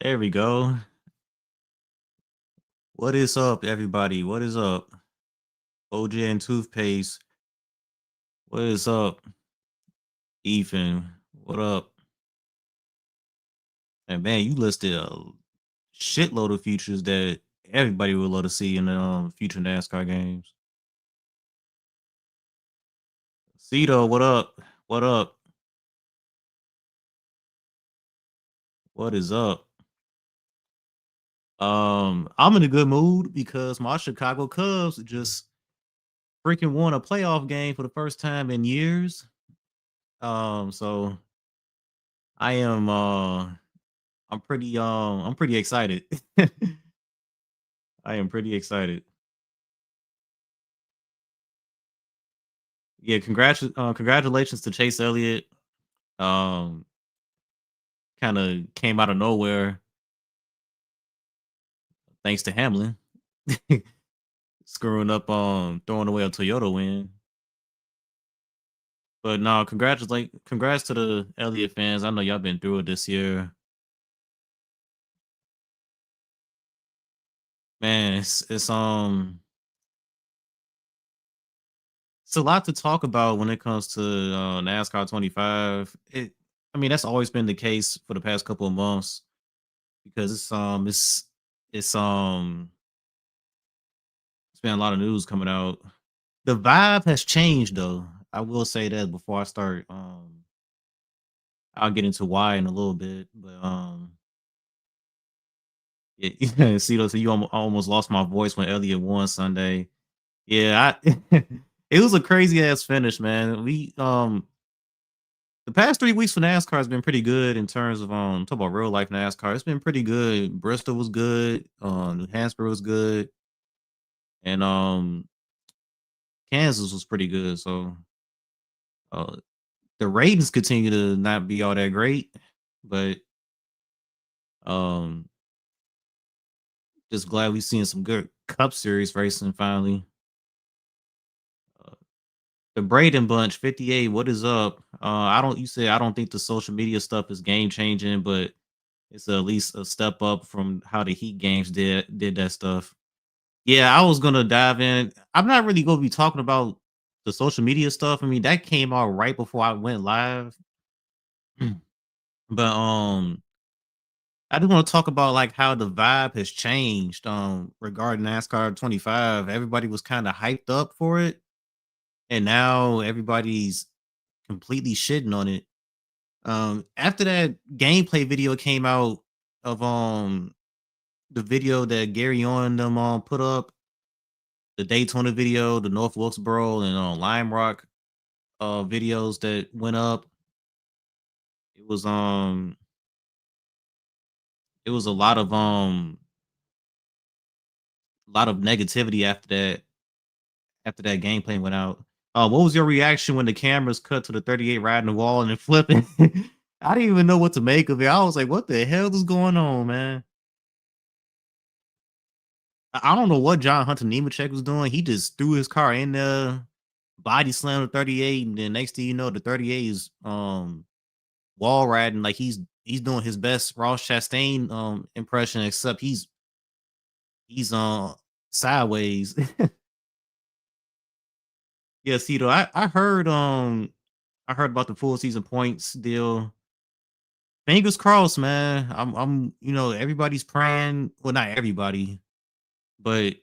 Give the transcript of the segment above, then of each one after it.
There we go. What is up, everybody? What is up? OJ and Toothpaste. What is up, Ethan? What up? And man, you listed a shitload of features that everybody would love to see in the future NASCAR games. Cito, what up? What up? What is up? I'm in a good mood because my Chicago Cubs just freaking won a playoff game for the first time in years. So I am I'm pretty excited. I am pretty excited. Yeah, congratulations to Chase Elliott. Um Kind of came out of nowhere thanks to Hamlin screwing up on throwing away a Toyota win. But no, congrats to the Elliott fans. I know y'all been through it this year. Man, it's a lot to talk about when it comes to NASCAR 25. I mean, that's always been the case for the past couple of months because it's been a lot of news coming out. The vibe has changed though. I will say that before I start. I'll get into why in a little bit, but yeah, see, though, so you almost lost my voice when Elliott won Sunday. Yeah, it was a crazy ass finish, man. The past 3 weeks for NASCAR has been pretty good in terms of talk about real life NASCAR. It's been pretty good. Bristol was good. New Hampshire was good, and Kansas was pretty good. So uh, the ratings continue to not be all that great, but um, just glad we seeing some good Cup Series racing finally. Uh, the Braden Bunch 58. What is up? I don't. You said I don't think the social media stuff is game changing, but it's at least a step up from how the Heat games did that stuff. Yeah, I was gonna dive in. I'm not really gonna be talking about the social media stuff. I mean, that came out right before I went live. But I just want to talk about like how the vibe has changed regarding NASCAR 25. Everybody was kind of hyped up for it, and now everybody's completely shitting on it. After that gameplay video came out of the video that Gary on them put up, the Daytona video, the North Wilkesboro and Lime Rock videos that went up. It was um it was a lot of negativity after that gameplay went out. What was your reaction when the cameras cut to the 38 riding the wall and then flipping? I didn't even know what to make of it. I was like, what the hell is going on, man? I don't know what John Hunter Nemechek was doing. He just threw his car in there, body slammed the 38, and then next thing you know, the 38 is wall riding like he's doing his best Ross Chastain impression, except he's sideways. Yeah, see though, I heard about the full season points deal. Fingers crossed, man. Everybody's praying. Well, not everybody, but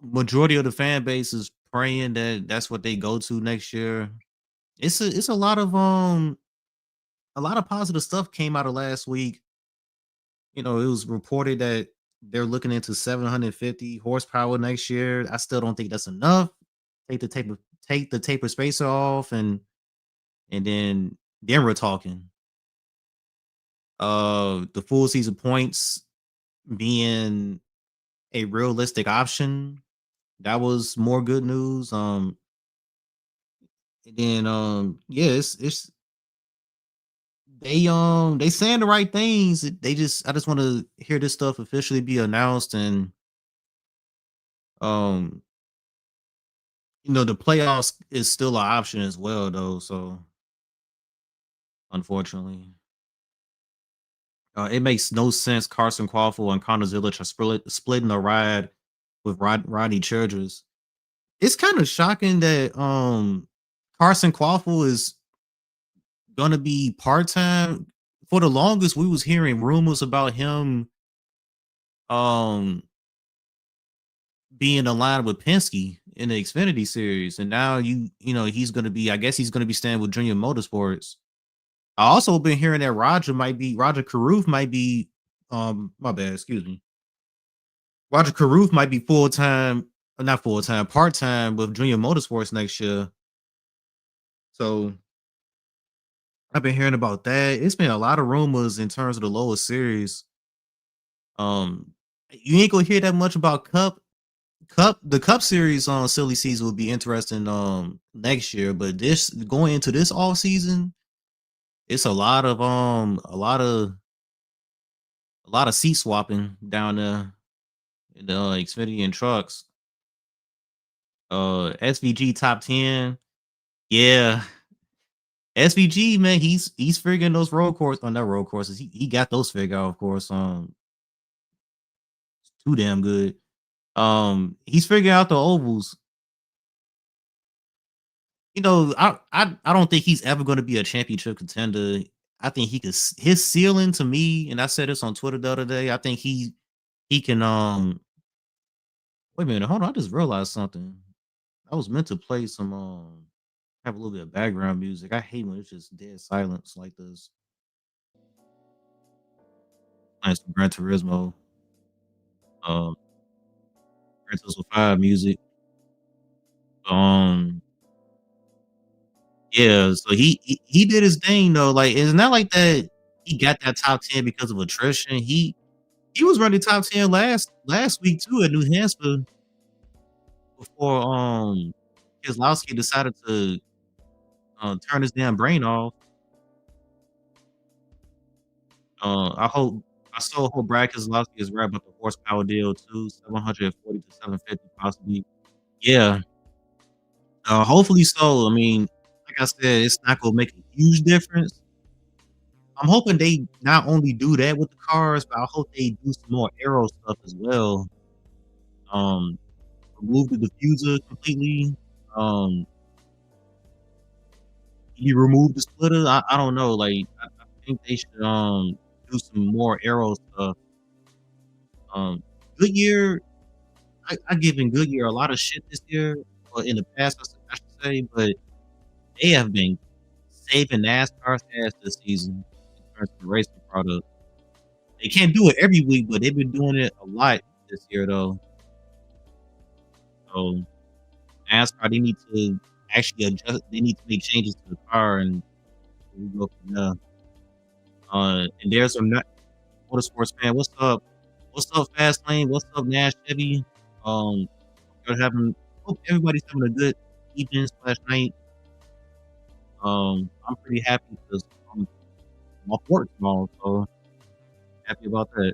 majority of the fan base is praying that that's what they go to next year. It's a lot of positive stuff came out of last week. You know, it was reported that they're looking into 750 horsepower next year. I still don't think that's enough. Take the taper take the taper spacer off and then we're talking. The full season points being a realistic option. That was more good news. And then yeah, it's they saying the right things. I just want to hear this stuff officially be announced and um the playoffs is still an option as well though, so unfortunately. It makes no sense. Carson Quaffle and Connor Zilic are splitting the ride with Rodney Childress. It's kind of shocking that Carson Quaffle is gonna be part time. For the longest, we was hearing rumors about him um being aligned with Penske in the Xfinity series, and now he's gonna be. I guess he's gonna be staying with Junior Motorsports. I also been hearing that Roger Carruth might be. My bad. Excuse me. Roger Carruth might be full time, not full time, part time with Junior Motorsports next year. So I've been hearing about that. It's been a lot of rumors in terms of the lower series. Um, you ain't gonna hear that much about the Cup series on silly season will be interesting next year, but this going into this all season, it's a lot of seat swapping down there in the Xfinity and trucks. SVG top 10. Yeah. SVG, man, he's figuring those road courses on that road courses. He got those figured out, of course. Too damn good. He's figuring out the ovals. I don't think he's ever going to be a championship contender. I think his ceiling to me, and I said this on Twitter the other day. I think he can. Wait a minute, hold on. I just realized something. I was meant to play some have a little bit of background music. I hate when it's just dead silence like this. Playing some Gran Turismo, um, Gran Turismo 5 music. Um, yeah, so he did his thing though. Like it's not like that he got that top 10 because of attrition. He was running top 10 last week too at New Hampshire before Keselowski decided to turn his damn brain off. I still hope Brad Keselowski is right about the horsepower deal too, 740 to 750 possibly. Yeah, hopefully so. I mean, like I said, it's not gonna make a huge difference. I'm hoping they not only do that with the cars, but I hope they do some more aero stuff as well. Um, remove the diffuser completely. Um, you remove the splitter. I don't know. Like I think they should do some more aero stuff. Um, Goodyear, I given Goodyear a lot of shit this year, or in the past, I should say, but they have been saving NASCAR's ass this season in terms of the racing product. They can't do it every week, but they've been doing it a lot this year, though. So NASCAR, they need to actually adjust. They need to make changes to the car, and we go from there. And there's some motorsports fan. What's up? What's up, Fast Lane? What's up, Nash Chevy? Um, you're having. Hope everybody's having a good evening slash night. I'm pretty happy because I'm off work tomorrow, so happy about that.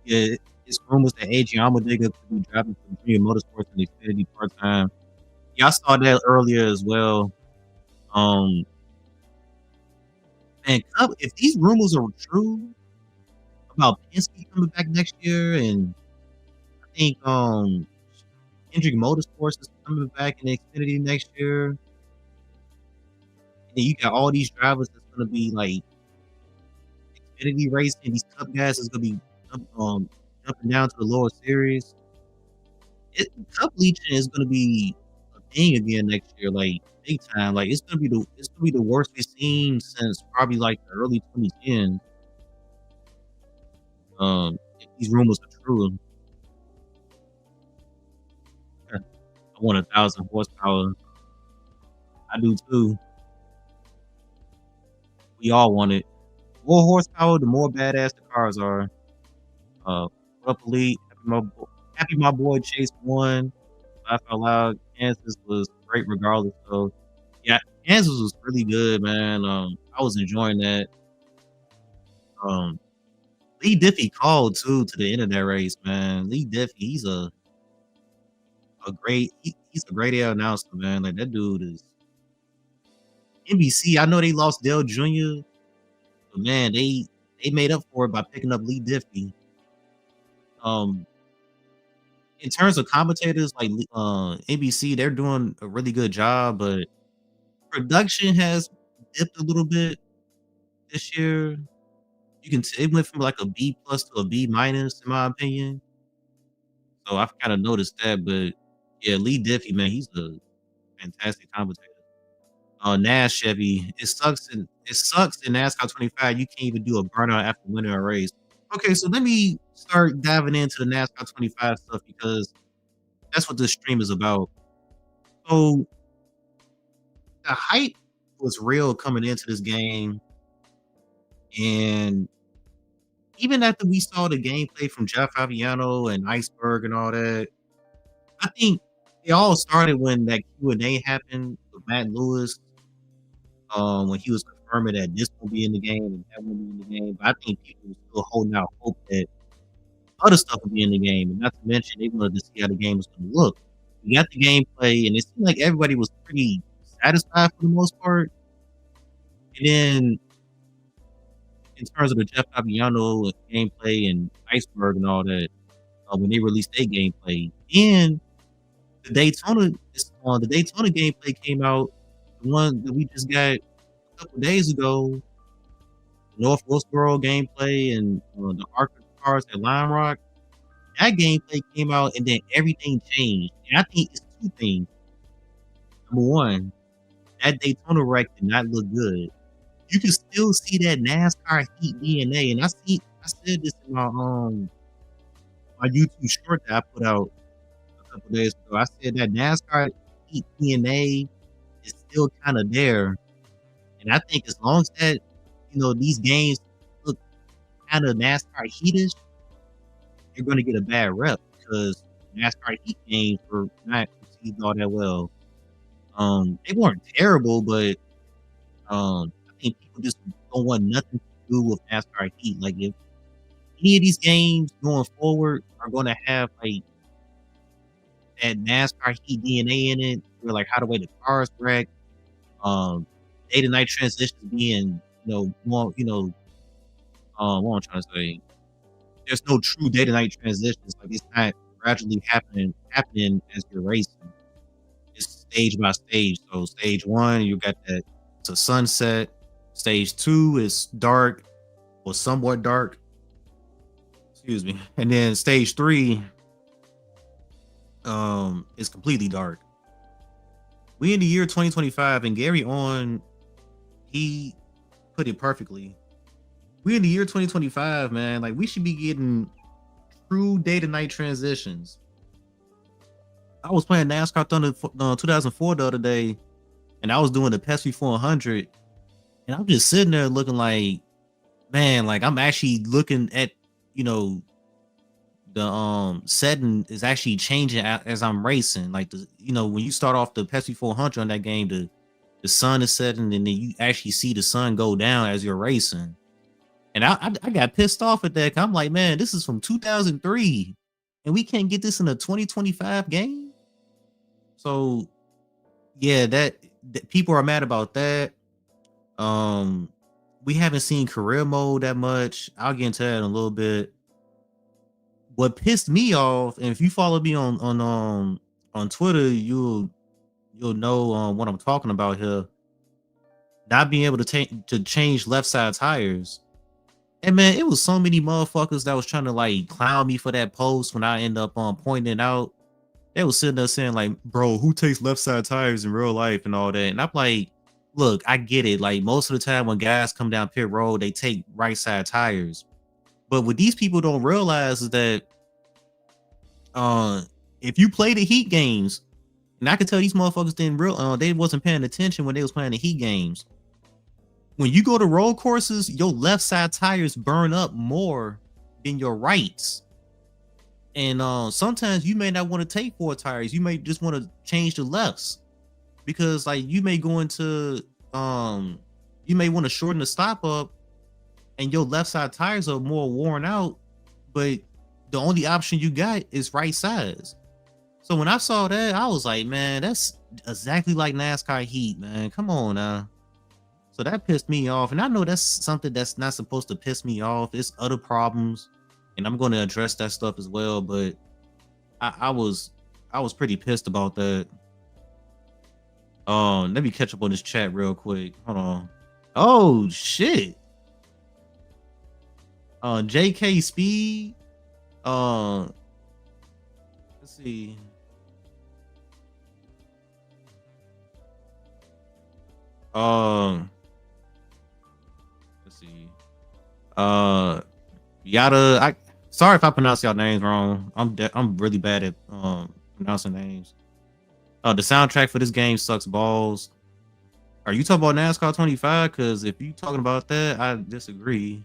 Yeah, it's rumors that Adrian Allmendinger could be driving for Junior Motorsports in Xfinity part time. Yeah, I saw that earlier as well. Um, and if these rumors are true about Penske coming back next year, and I think Hendrick Motorsports is coming back in Xfinity next year, and then you got all these drivers that's gonna be like Xfinity racing. These Cup guys is gonna be jumping down to the lower series. Cup leeching is gonna be a thing again next year, like big time. Like it's gonna be the worst we've seen since probably like the early 2010s. If these rumors are true, I want 1,000 horsepower. I do too. We all want it. More horsepower, the more badass the cars are. What up, Elite? Happy my boy Chase won. Laugh out loud. Kansas was great regardless. So yeah, Kansas was really good, man. I was enjoying that. Um, Lee Diffie called too to the end of that race, man. Lee Diffie, he's a great air announcer, man. Like that dude is NBC. I know they lost Dale Jr., But man, they made up for it by picking up Lee Diffie. Um, in terms of commentators, like NBC, they're doing a really good job, but production has dipped a little bit this year. You can it went from like a B plus to a B minus, in my opinion. So I've kind of noticed that, but yeah, Lee Diffie, man, he's a fantastic commentator. Nash Chevy, it sucks in NASCAR 25. You can't even do a burnout after winning a race. Okay, so let me start diving into the NASCAR 25 stuff because that's what this stream is about. So the hype was real coming into this game, and even after we saw the gameplay from Jeff Fabiano and Iceberg and all that, I think it all started when that Q&A happened with Matt Lewis, when he was confirming that this will be in the game and that won't be in the game. But I think people were still holding out hope that other stuff will be in the game, and not to mention they wanted to see how the game was gonna look. We got the gameplay, and it seemed like everybody was pretty satisfied for the most part. And then in terms of the Jeff Fabiano gameplay and Iceberg and all that, when they released their gameplay, and the Daytona gameplay came out, the one that we just got a couple days ago, the North Wilkesboro gameplay and the ARCA cars at Lime Rock. That gameplay came out and then everything changed. And I think it's two things. Number one, that Daytona wreck did not look good. You can still see that NASCAR Heat DNA, and I said this in my YouTube short that I put out a couple days ago. I said that NASCAR Heat DNA is still kind of there, and I think as long as that these games look kind of NASCAR heatish, you're going to get a bad rep because NASCAR Heat games were not received all that well. They weren't terrible, but I think people just don't want nothing to do with NASCAR Heat. Like if any of these games going forward are going to have like that NASCAR Heat DNA in it, where like how the way the cars wreck, day to night transitions being more what I'm trying to say. There's no true day to night transitions. Like it's not gradually happening as you're racing. It's stage by stage. So stage one, you got that it's a sunset. Stage two is dark or somewhat dark. Excuse me. And then stage three is completely dark. We in the year 2025, and Gary on he put it perfectly. We in the year 2025, man. Like we should be getting true day to night transitions. I was playing NASCAR Thunder 2004 the other day, and I was doing the Pepsi 400, and I'm just sitting there looking like, man, like I'm actually looking at, the setting is actually changing as I'm racing. Like when you start off the Pepsi 400 on that game, the sun is setting, and then you actually see the sun go down as you're racing. And I got pissed off at that. I'm like, man, this is from 2003, and we can't get this in a 2025 game. So, yeah, that people are mad about that. We haven't seen career mode that much. I'll get into that in a little bit. What pissed me off, and if you follow me on Twitter, you'll know what I'm talking about here. Not being able to change left side tires. And man, it was so many motherfuckers that was trying to like clown me for that post when I end up pointing it out. They was sitting there saying like, bro, who takes left side tires in real life and all that? And I'm like, look, I get it. Like most of the time when guys come down pit road, they take right side tires. But what these people don't realize is that if you play the Heat games, and I can tell these motherfuckers they wasn't paying attention when they was playing the Heat games. When you go to road courses, your left side tires burn up more than your rights. And sometimes you may not want to take four tires. You may just want to change the lefts because like you may go into you may want to shorten the stop up and your left side tires are more worn out, but the only option you got is right sides. So when I saw that, I was like, man, that's exactly like NASCAR Heat, man. Come on now. So that pissed me off. And I know that's something that's not supposed to piss me off. It's other problems. And I'm gonna address that stuff as well. But I was pretty pissed about that. Let me catch up on this chat real quick. Hold on. Oh shit. JK Speed. Uh let's see. Um let's see. Uh Yada, I sorry if I pronounce y'all names wrong. I'm really bad at pronouncing names. The soundtrack for this game sucks balls. Are you talking about NASCAR 25? Because if you talking about that, I disagree.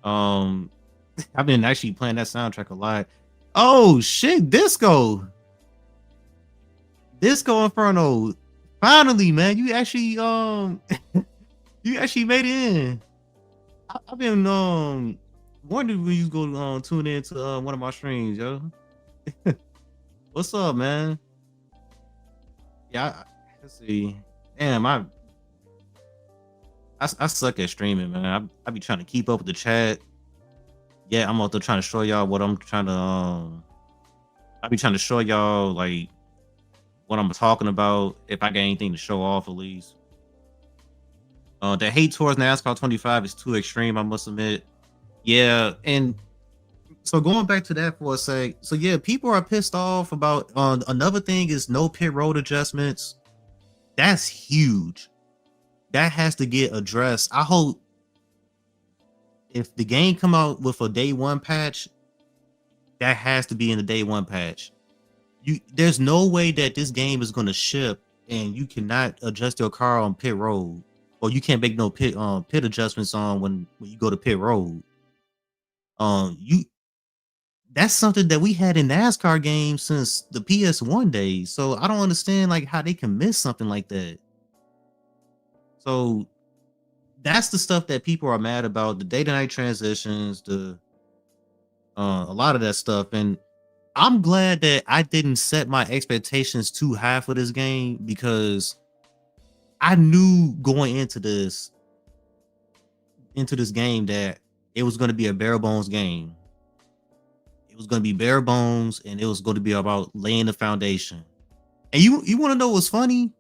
Um, I've been actually playing that soundtrack a lot. Oh shit, Disco Inferno. Finally, man, you actually you actually made it in. I've been wondering when you go tune into one of my streams, yo. What's up, man? Yeah, let's see. Damn, I suck at streaming, man. I be trying to keep up with the chat. Yeah, I'm also trying to show y'all what I'm trying to I be trying to show y'all like what I'm talking about, if I got anything to show off at least. The hate towards NASCAR 25 is too extreme, I must admit. Yeah, and so going back to that for a sec, so yeah, people are pissed off about another thing is no pit road adjustments. That's huge. That has to get addressed. I hope if the game come out with a day one patch, that has to be in the day one patch. There's no way that this game is going to ship and you cannot adjust your car on pit road, or you can't make no pit adjustments on when you go to pit road. You That's something that we had in NASCAR games since the PS1 days. So I don't understand like how they can miss something like that. So that's the stuff that people are mad about, the day to night transitions, the a lot of that stuff. And I'm glad that I didn't set my expectations too high for this game, because I knew going into this game that it was going to be a bare bones game. It was going to be bare bones, and it was going to be about laying the foundation. And you want to know what's funny?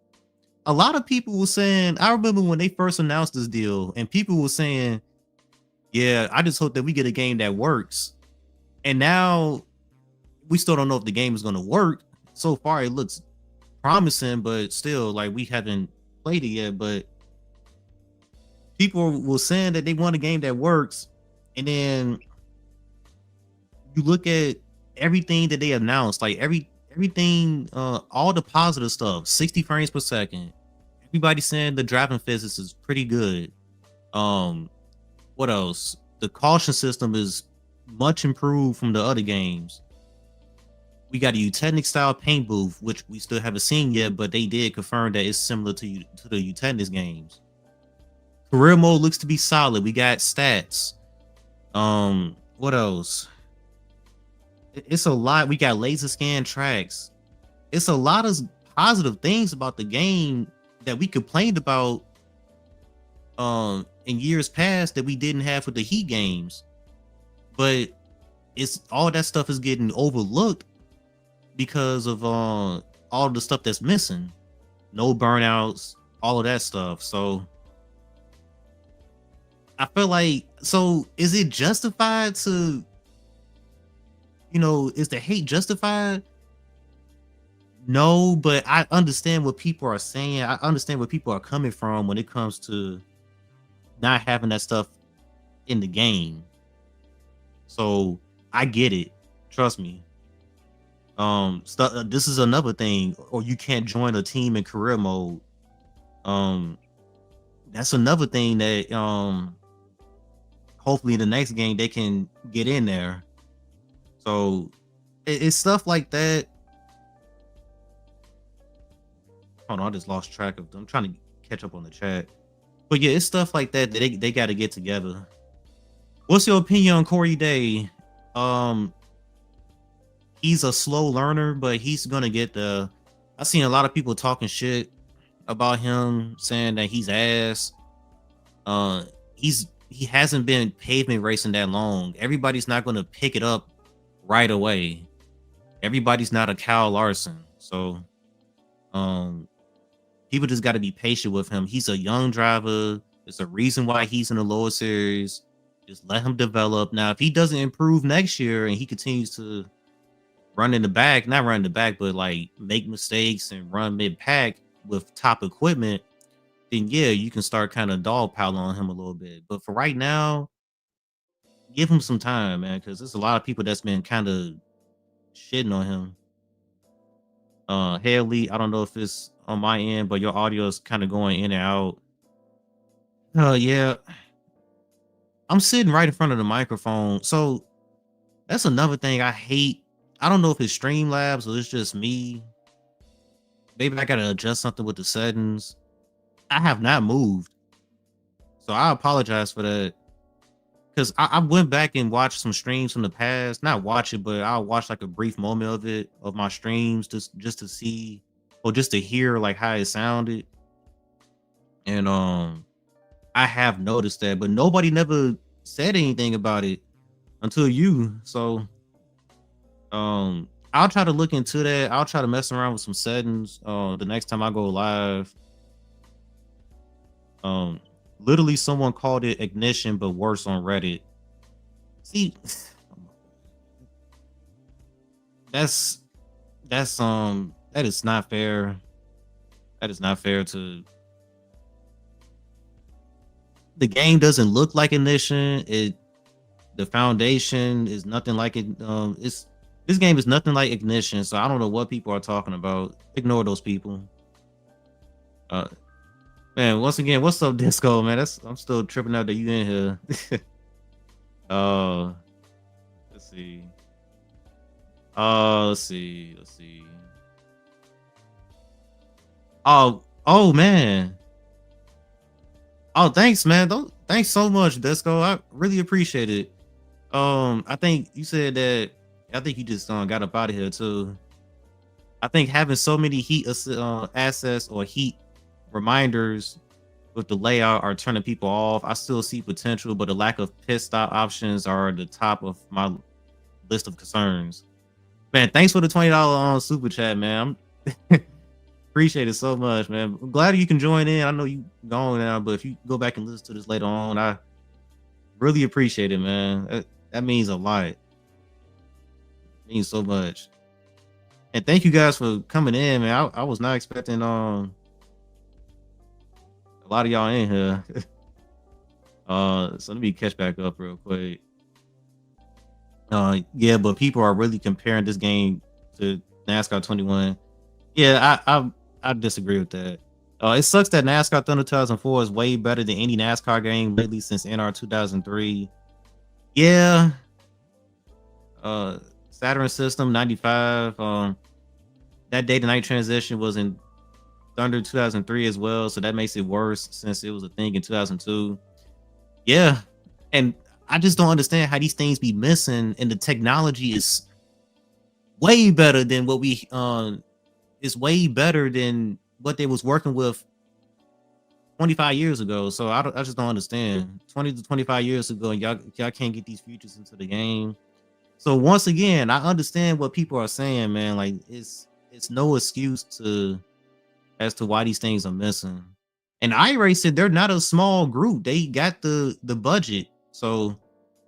A lot of people were saying, I remember when they first announced this deal, and people were saying, yeah, I just hope that we get a game that works. And now we still don't know if the game is going to work. So far, it looks promising, but still, like, we haven't played it yet. But people were saying that they want a game that works. And then you look at everything that they announced, like everything, all the positive stuff, 60 frames per second. Everybody saying the driving physics is pretty good. What else? The caution system is much improved from the other games. We got a Utechnic style paint booth, which we still haven't seen yet, but they did confirm that it's similar to the Utechnic games. Career mode looks to be solid. We got stats. What else? It's a lot. We got laser scan tracks. It's a lot of positive things about the game that we complained about in years past that we didn't have with the Heat games. But it's all that stuff is getting overlooked because of all the stuff that's missing. No burnouts, all of that stuff. So I feel like, so is it justified to, is the hate justified? No, but I understand what people are saying. I understand where people are coming from when it comes to not having that stuff in the game. So I get it. Trust me. This is another thing, or you can't join a team in career mode. That's another thing that hopefully in the next game they can get in there. So it's stuff like that. Hold on, I just lost track of them. I'm trying to catch up on the chat. But yeah, it's stuff like that they got to get together. What's your opinion on Corey Day? He's a slow learner, but he's gonna get I've seen a lot of people talking shit about him, saying that he's ass. Uh, he hasn't been pavement racing that long. Everybody's not going to pick it up right away. Everybody's not a Kyle Larson, so um, people just got to be patient with him. He's a young driver. There's a reason why he's in the lower series. Just let him develop. Now, if he doesn't improve next year and he continues to run in the back, not run in the back, but like make mistakes and run mid pack with top equipment, then yeah, you can start kind of dogpiling on him a little bit. But for right now, give him some time, man, because there's a lot of people that's been kind of shitting on him. Haley, I don't know if it's on my end, but your audio is kind of going in and out. Yeah, I'm sitting right in front of the microphone, so that's another thing I hate. I don't know if it's Streamlabs or it's just me. Maybe I gotta adjust something with the settings. I have not moved, so I apologize for that. Because I went back and watched some streams from the past. Not watch it, but I'll watch like a brief moment of it of my streams just to see or just to hear like how it sounded. And I have noticed that, but nobody never said anything about it until you. So I'll try to look into that. I'll try to mess around with some settings the next time I go live. Um Literally someone called it ignition, but worse on Reddit. See, that's that is not fair. That is not fair to the game doesn't look like ignition. The foundation is nothing like it. It's this game is nothing like ignition, so I don't know what people are talking about. Ignore those people. Uh Man, once again, what's up, Disco, man? I'm still tripping out that you in here. uh let's see. Let's see. Oh man. Oh, thanks, man. Thanks so much, Disco. I really appreciate it. I think you said that. I think you just got up out of here too. I think having so many heat assets or heat reminders with the layout are turning people off. I still see potential, but the lack of pit stop options are the top of my list of concerns. Man, thanks for the $20 on super chat, man. Appreciate it so much, man. I'm glad you can join in. I know you gone now, but if you go back and listen to this later on, I really appreciate it, man. That means a lot. It means so much. And thank you guys for coming in, man. I was not expecting a lot of y'all in here. So let me catch back up real quick. Yeah, but people are really comparing this game to NASCAR 21. Yeah, I disagree with that. It sucks that NASCAR Thunder 2004 is way better than any NASCAR game lately since NR 2003. Yeah. Saturn System 95. That day to night transition was in Thunder 2003 as well, so that makes it worse since it was a thing in 2002. Yeah, and I just don't understand how these things be missing, and the technology is way better than what we is way better than what they was working with 25 years ago. So I just don't understand. 20 to 25 years ago, and y'all can't get these features into the game. So once again, I understand what people are saying, man. Like it's no excuse as to why these things are missing. And iRacing, they're not a small group. They got the budget, so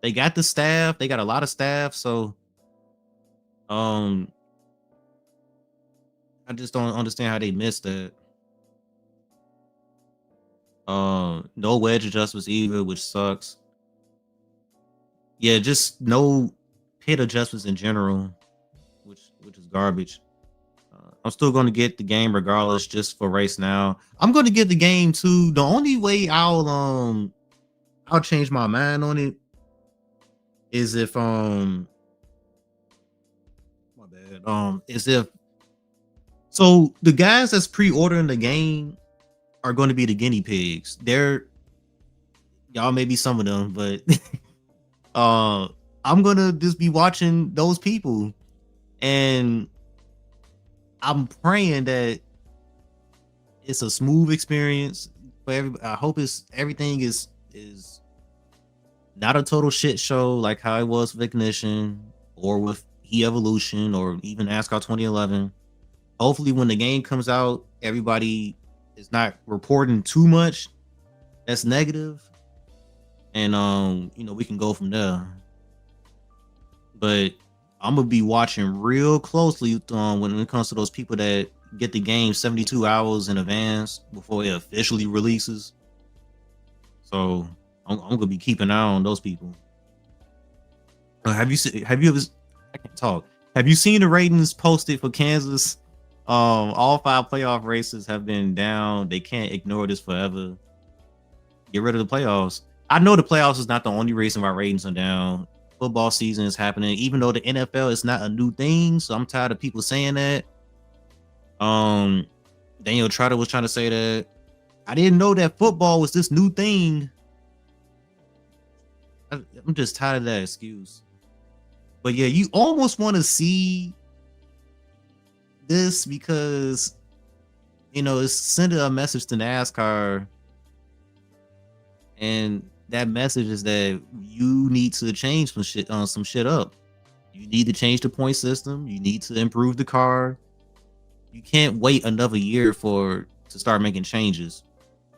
they got the staff. They got a lot of staff. So, I just don't understand how they missed that. No wedge adjustments either, which sucks. Yeah, just no pit adjustments in general, which is garbage. I'm still going to get the game regardless, just for race now. I'm going to get the game too. The only way I'll change my mind on it is if my bad is if so the guys that's pre-ordering the game are going to be the guinea pigs. Y'all may be some of them, but I'm gonna just be watching those people, and I'm praying that it's a smooth experience. for everybody. I hope it's everything is not a total shit show like how it was with Ignition or with E Evolution or even NASCAR 2011. Hopefully, when the game comes out, everybody is not reporting too much that's negative, and we can go from there. But I'm gonna be watching real closely when it comes to those people that get the game 72 hours in advance before it officially releases. So I'm gonna be keeping an eye on those people. Have you seen? Have you ever? I can't talk. Have you seen the ratings posted for Kansas? All 5 playoff races have been down. They can't ignore this forever. Get rid of the playoffs. I know the playoffs is not the only reason why ratings are down. Football season is happening, even though the NFL is not a new thing. So I'm tired of people saying that. Daniel Trotter was trying to say that. I didn't know that football was this new thing. I'm just tired of that excuse. But yeah, you almost want to see this because it's sending a message to NASCAR, and that message is that you need to change some shit up. You need to change the point system. You need to improve the car. You can't wait another year to start making changes.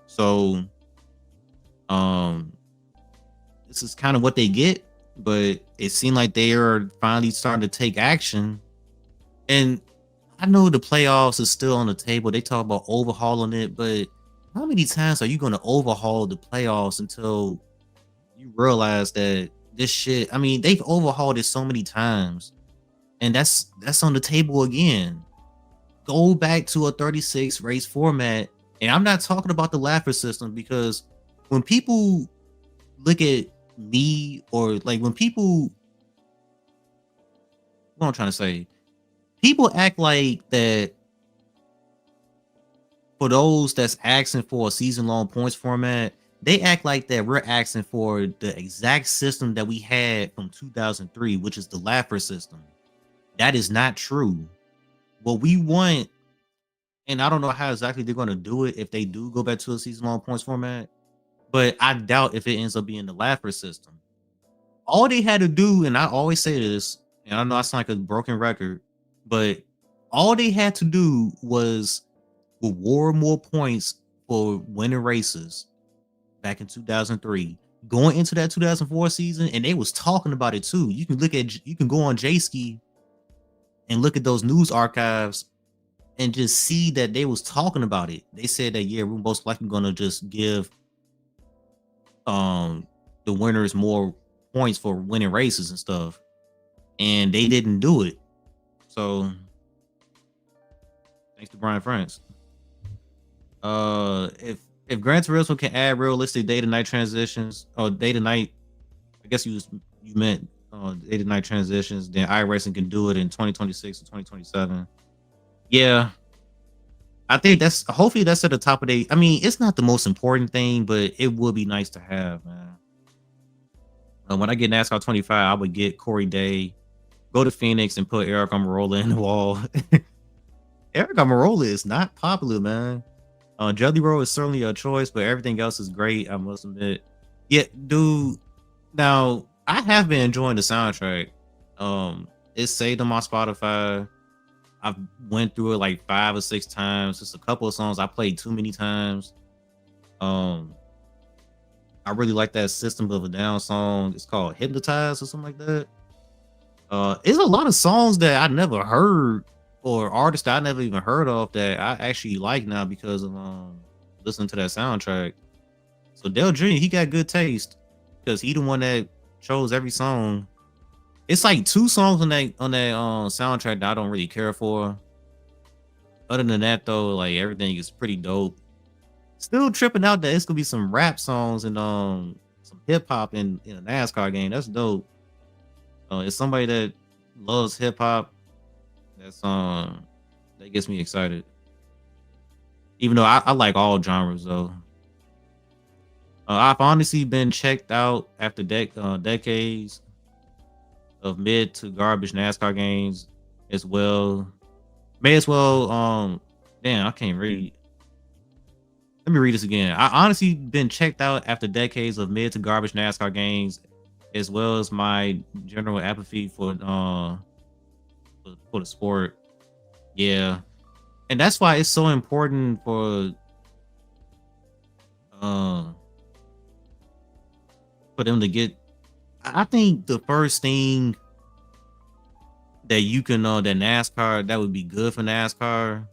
So, this is kind of what they get, but it seemed like they are finally starting to take action. And I know the playoffs is still on the table. They talk about overhauling it, but how many times are you going to overhaul the playoffs until you realize that this shit? I mean, they've overhauled it so many times, and that's on the table again. Go back to a 36 race format, and I'm not talking about the Laffer system, because when people look at me, or like when people, what I'm trying to say, people act like that. For those that's asking for a season-long points format, they act like that we're asking for the exact system that we had from 2003, which is the Laffer system. That is not true. What we want, and I don't know how exactly they're going to do it if they do go back to a season-long points format, but I doubt if it ends up being the Laffer system. All they had to do, and I always say this, and I know I sound like a broken record, but all they had to do was reward more points for winning races back in 2003, going into that 2004 season, and they was talking about it too. You can go on J-Ski and look at those news archives and just see that they was talking about it. They said that, yeah, we're most likely going to just give the winners more points for winning races and stuff, and they didn't do it. So thanks to Brian France. If Gran Turismo can add realistic day to night transitions, or day to night, I guess you meant day to night transitions, then iRacing can do it in 2026 and 2027. Yeah, I think hopefully that's at the top of I mean, it's not the most important thing, but it would be nice to have, man. When I get NASCAR 25, I would get Corey Day, go to Phoenix, and put Eric Almirola in the wall. Eric Almirola is not popular, man. Jelly Roll is certainly a choice, but everything else is great, I must admit. Yeah, dude. Now, I have been enjoying the soundtrack. It's saved on my Spotify. I've went through it like 5 or 6 times. Just a couple of songs I played too many times. I really like that System of a Down song. It's called Hypnotize or something like that. There's a lot of songs that I never heard, or artists that I never even heard of, that I actually like now because of listening to that soundtrack. So Dale Jr., he got good taste because he the one that chose every song. It's like 2 songs on that soundtrack that I don't really care for. Other than that, though, like everything is pretty dope. Still tripping out that it's gonna be some rap songs and some hip hop in a NASCAR game. That's dope. It's somebody that loves hip hop. That gets me excited. Even though I like all genres though. I've honestly been checked out after decades of mid to garbage NASCAR games as well. May as well damn, I can't read. Let me read this again. I honestly been checked out after decades of mid to garbage NASCAR games, as well as my general apathy for the sport. Yeah, and that's why it's so important uh for them to get. I think the first thing that you can that NASCAR that would be good for NASCAR.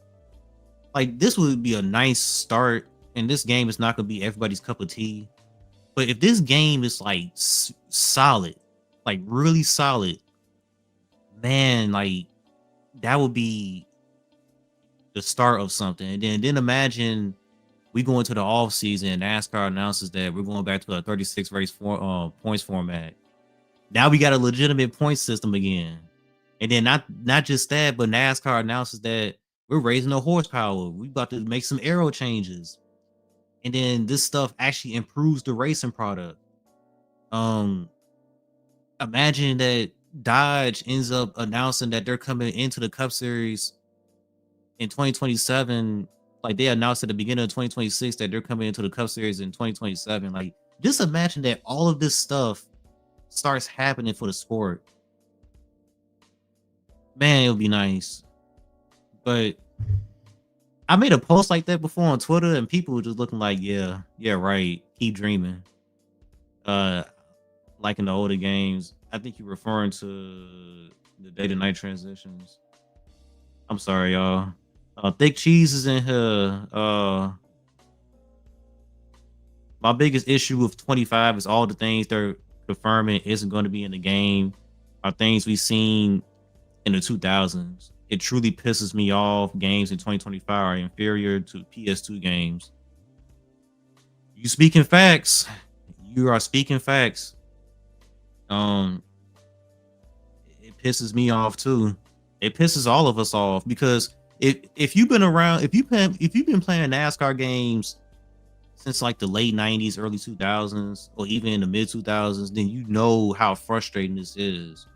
Like this would be a nice start, and this game is not gonna be everybody's cup of tea. But if this game is like solid, like really solid, man, like that would be the start of something. And then imagine we go into the off season and NASCAR announces that we're going back to a 36 race points format. Now we got a legitimate point system again. And then not just that, but NASCAR announces that we're raising the horsepower. We about to make some aero changes. And then this stuff actually improves the racing product. Um, Imagine that Dodge ends up announcing that they're coming into the Cup Series in 2027. Like they announced at the beginning of 2026 that they're coming into the Cup Series in 2027. Like just imagine that all of this stuff starts happening for the sport. Man, it would be nice. But I made a post like that before on Twitter, and people were just looking like, yeah, yeah, right. Keep dreaming. Uh, like in the older games, I think you're referring to the day to night transitions. I'm sorry, y'all. Thick cheese is in here. My biggest issue with 25 is all the things they're confirming isn't going to be in the game are things we've seen in the 2000s. It truly pisses me off. Games in 2025 are inferior to PS2 games. You speaking facts. You are speaking facts. It pisses me off too. It pisses all of us off because if you've been around, if you've been playing NASCAR games since like the late 90s, early 2000s, or even in the mid 2000s, then you know how frustrating this is.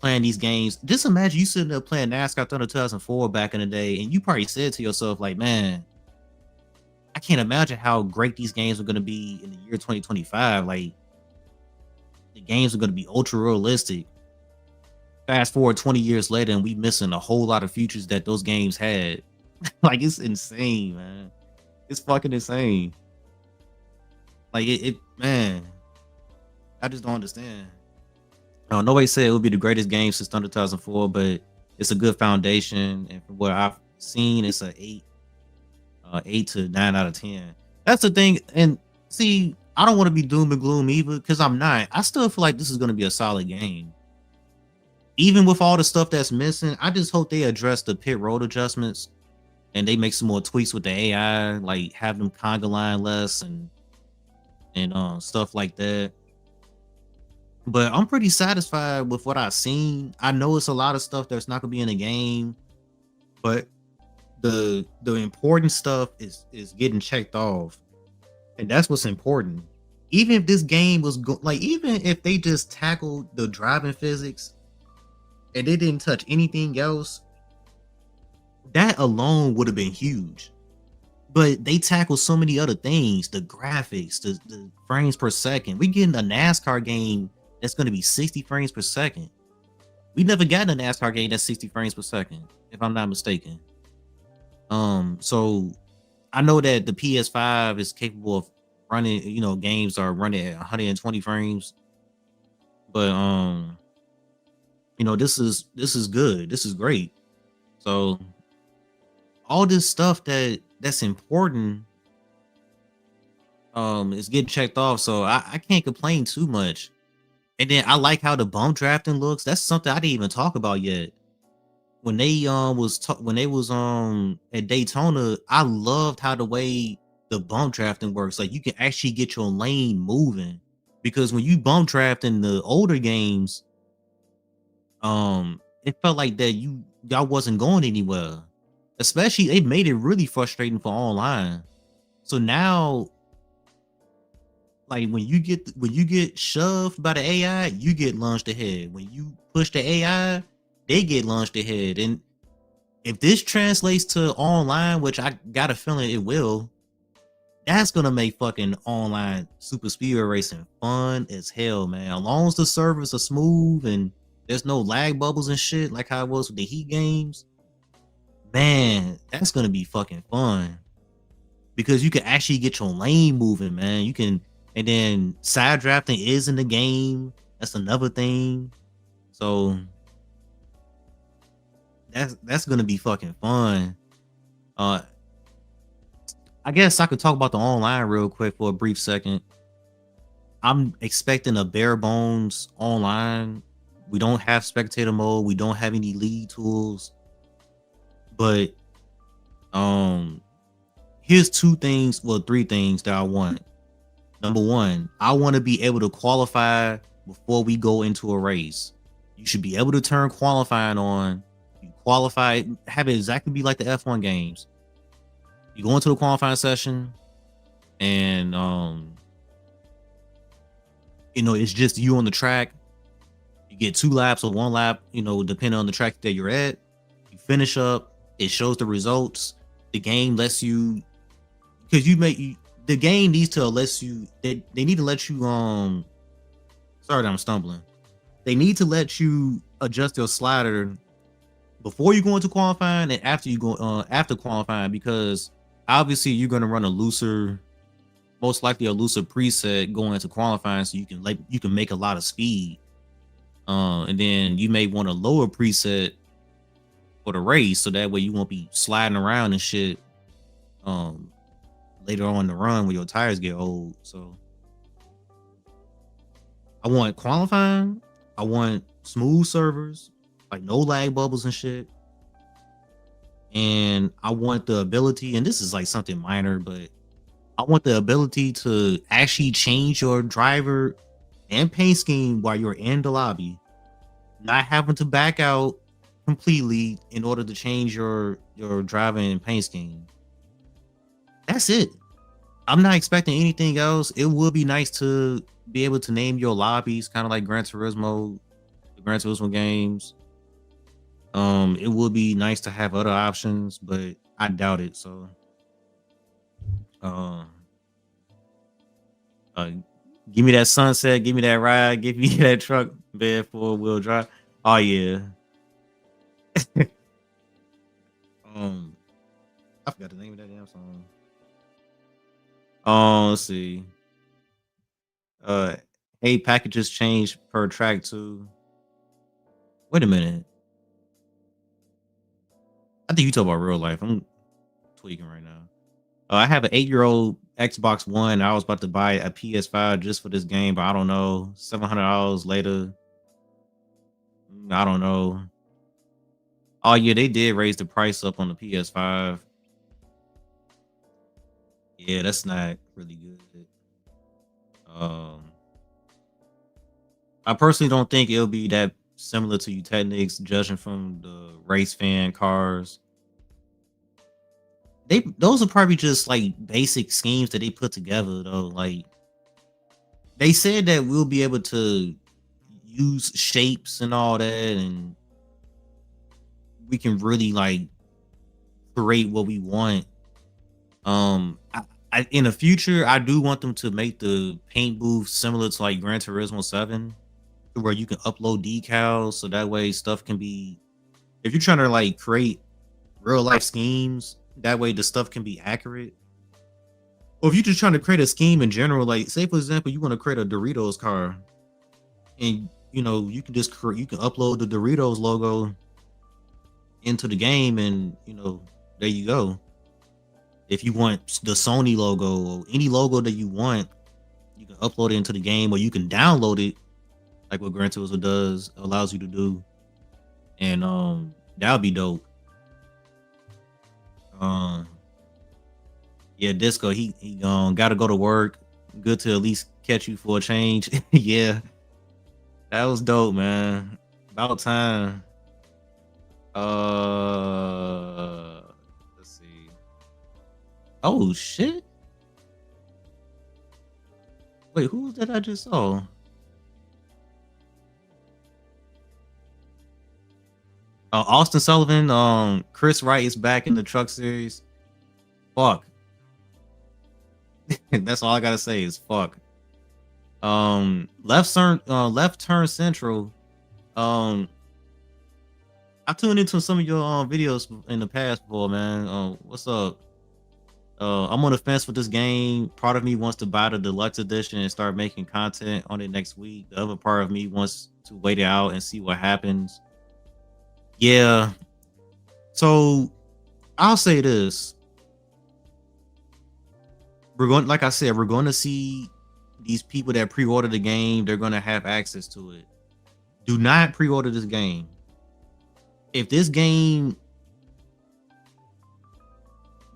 Playing these games. Just imagine you sitting there playing NASCAR Thunder 2004 back in the day, and you probably said to yourself, like, man, I can't imagine how great these games are going to be in the year 2025. Like, the games are going to be ultra realistic. Fast forward 20 years later, and we missing a whole lot of features that those games had. Like, it's insane, man. It's fucking insane. Like, man, I just don't understand. Nobody said it would be the greatest game since Thunder 2004, but it's a good foundation. And from what I've seen, it's a 8 to 9 out of 10. That's the thing. And see, I don't want to be doom and gloom either because I'm not. I still feel like this is going to be a solid game. Even with all the stuff that's missing, I just hope they address the pit road adjustments and they make some more tweaks with the AI, like have them conga line less and stuff like that. But I'm pretty satisfied with what I've seen. I know it's a lot of stuff that's not gonna be in the game, but the important stuff is getting checked off, and that's what's important. Even if this game was even if they just tackled the driving physics and they didn't touch anything else, that alone would have been huge. But they tackle so many other things, the graphics, the frames per second. We getting a NASCAR game that's going to be 60 frames per second. We never gotten a NASCAR game that's 60 frames per second, if I'm not mistaken. So I know that the PS5 is capable of running, games are running at 120 frames. But this is good. This is great. So all this stuff that's important is getting checked off. So I can't complain too much. And then I like how the bump drafting looks. That's something I didn't even talk about yet. When they was at Daytona, I loved how the way the bump drafting works. Like you can actually get your lane moving. Because when you bump draft in the older games, it felt like that y'all wasn't going anywhere. Especially they made it really frustrating for online. So now, like when you get shoved by the AI, you get launched ahead. When you push the AI, they get launched ahead. And if this translates to online, which I got a feeling it will, that's gonna make fucking online super speedway racing fun as hell, man. As long as the servers are smooth and there's no lag bubbles and shit like how it was with the Heat games, man, that's gonna be fucking fun because you can actually get your lane moving, man. You can, and then side drafting is in the game. That's another thing. So that's gonna be fucking fun. Uh, I guess I could talk about the online real quick for a brief second. I'm expecting a bare bones online. We don't have spectator mode. We don't have any league tools. But um, here's two things, well, three things that I want. Number one, I want to be able to qualify before we go into a race. You should be able to turn qualifying on. You qualify, have it exactly be like the F1 games. You go into the qualifying session, and it's just you on the track. You get 2 laps or 1 lap, depending on the track that you're at. You finish up, it shows the results. The game lets you, because the game needs to let you, they need to let you, sorry that I'm stumbling. They need to let you adjust your slider before you go into qualifying and after you go, after qualifying, because obviously you're going to run most likely a looser preset going into qualifying, so you can make a lot of speed. And then you may want a lower preset for the race, so that way you won't be sliding around and shit later on in the run when your tires get old. So I want qualifying, I want smooth servers, like no lag bubbles and shit. And I want the ability, and this is like something minor, but I want the ability to actually change your driver and paint scheme while you're in the lobby, not having to back out completely in order to change your driving and paint scheme. That's it. I'm not expecting anything else. It would be nice to be able to name your lobbies, kind of like the Gran Turismo games. It would be nice to have other options, but I doubt it. So, um, uh, give me that sunset, give me that ride, give me that truck bed 4-wheel drive. Oh yeah. um, I forgot the name of that damn song. Let's see. Uh, hey, packages change per track too. Wait a minute. I think you talk about real life. I'm tweaking right now. I have an 8-year-old Xbox One. I was about to buy a PS5 just for this game, but I don't know. $700 later. I don't know. Oh yeah, they did raise the price up on the PS5. Yeah, that's not really good. Um, I personally don't think it'll be that similar to Technics, judging from the race fan cars. Those are probably just like basic schemes that they put together though. Like they said that we'll be able to use shapes and all that, and we can really like create what we want. In the future, I do want them to make the paint booth similar to like Gran Turismo 7, to where you can upload decals, so that way stuff can be. If you're trying to like create real life schemes, that way the stuff can be accurate. Or if you're just trying to create a scheme in general, like say for example, you want to create a Doritos car, and you can just you can upload the Doritos logo into the game, and there you go. If you want the Sony logo or any logo that you want, you can upload it into the game, or you can download it, like what Gran Turismo allows you to do, and that would be dope. Um, yeah, Disco, he got to go to work. Good to at least catch you for a change. Yeah, that was dope, man. About time. Let's see. Oh shit! Wait, who was that I just saw? Austin Sullivan, Chris Wright is back in the Truck Series. Fuck. That's all I gotta say is fuck. Left Turn Central. Um, I tuned into some of your videos in the past before, man. What's up? I'm on the fence with this game. Part of me wants to buy the deluxe edition and start making content on it next week. The other part of me wants to wait it out and see what happens. Yeah. So I'll say this. Like I said, we're going to see these people that pre-order the game. They're going to have access to it. Do not pre-order this game. If this game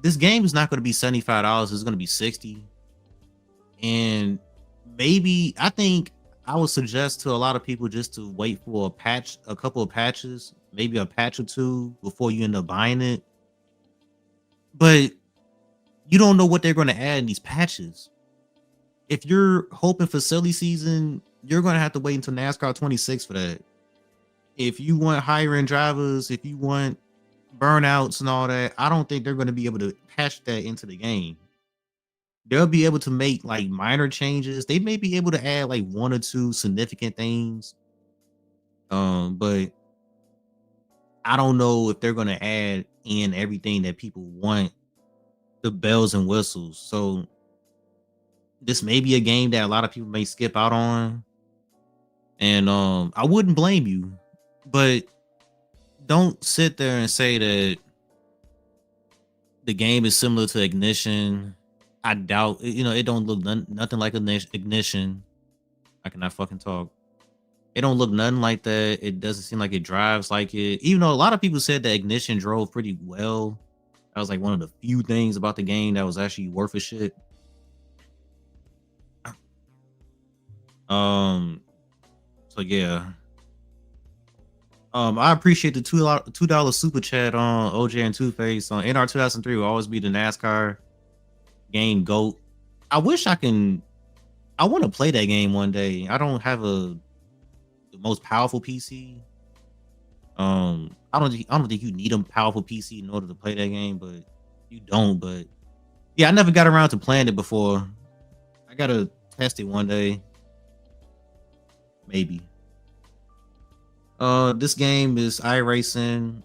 is not going to be $75, it's going to be 60. And maybe I think I would suggest to a lot of people just to wait for a couple of patches, maybe a patch or two before you end up buying it. But you don't know what they're going to add in these patches. If you're hoping for silly season, you're going to have to wait until NASCAR 26 for that. If you want higher end drivers, if you want burnouts and all that, I don't think they're going to be able to patch that into the game. They'll be able to make like minor changes. They may be able to add like one or two significant things. But I don't know if they're going to add in everything that people want, the bells and whistles. So this may be a game that a lot of people may skip out on. And I wouldn't blame you, but don't sit there and say that the game is similar to Ignition. I doubt, it don't look nothing like Ignition. I cannot fucking talk. It don't look nothing like that. It doesn't seem like it drives like it. Even though a lot of people said that Ignition drove pretty well. That was like one of the few things about the game that was actually worth a shit. So yeah. I appreciate the $2 super chat on OJ and Two Face. On NR 2003 will always be the NASCAR game GOAT. I wish I want to play that game one day. I don't have the most powerful PC. I don't think you need a powerful PC in order to play that game, but you don't. But yeah, I never got around to playing it before. I gotta test it one day. Maybe. This game is iRacing,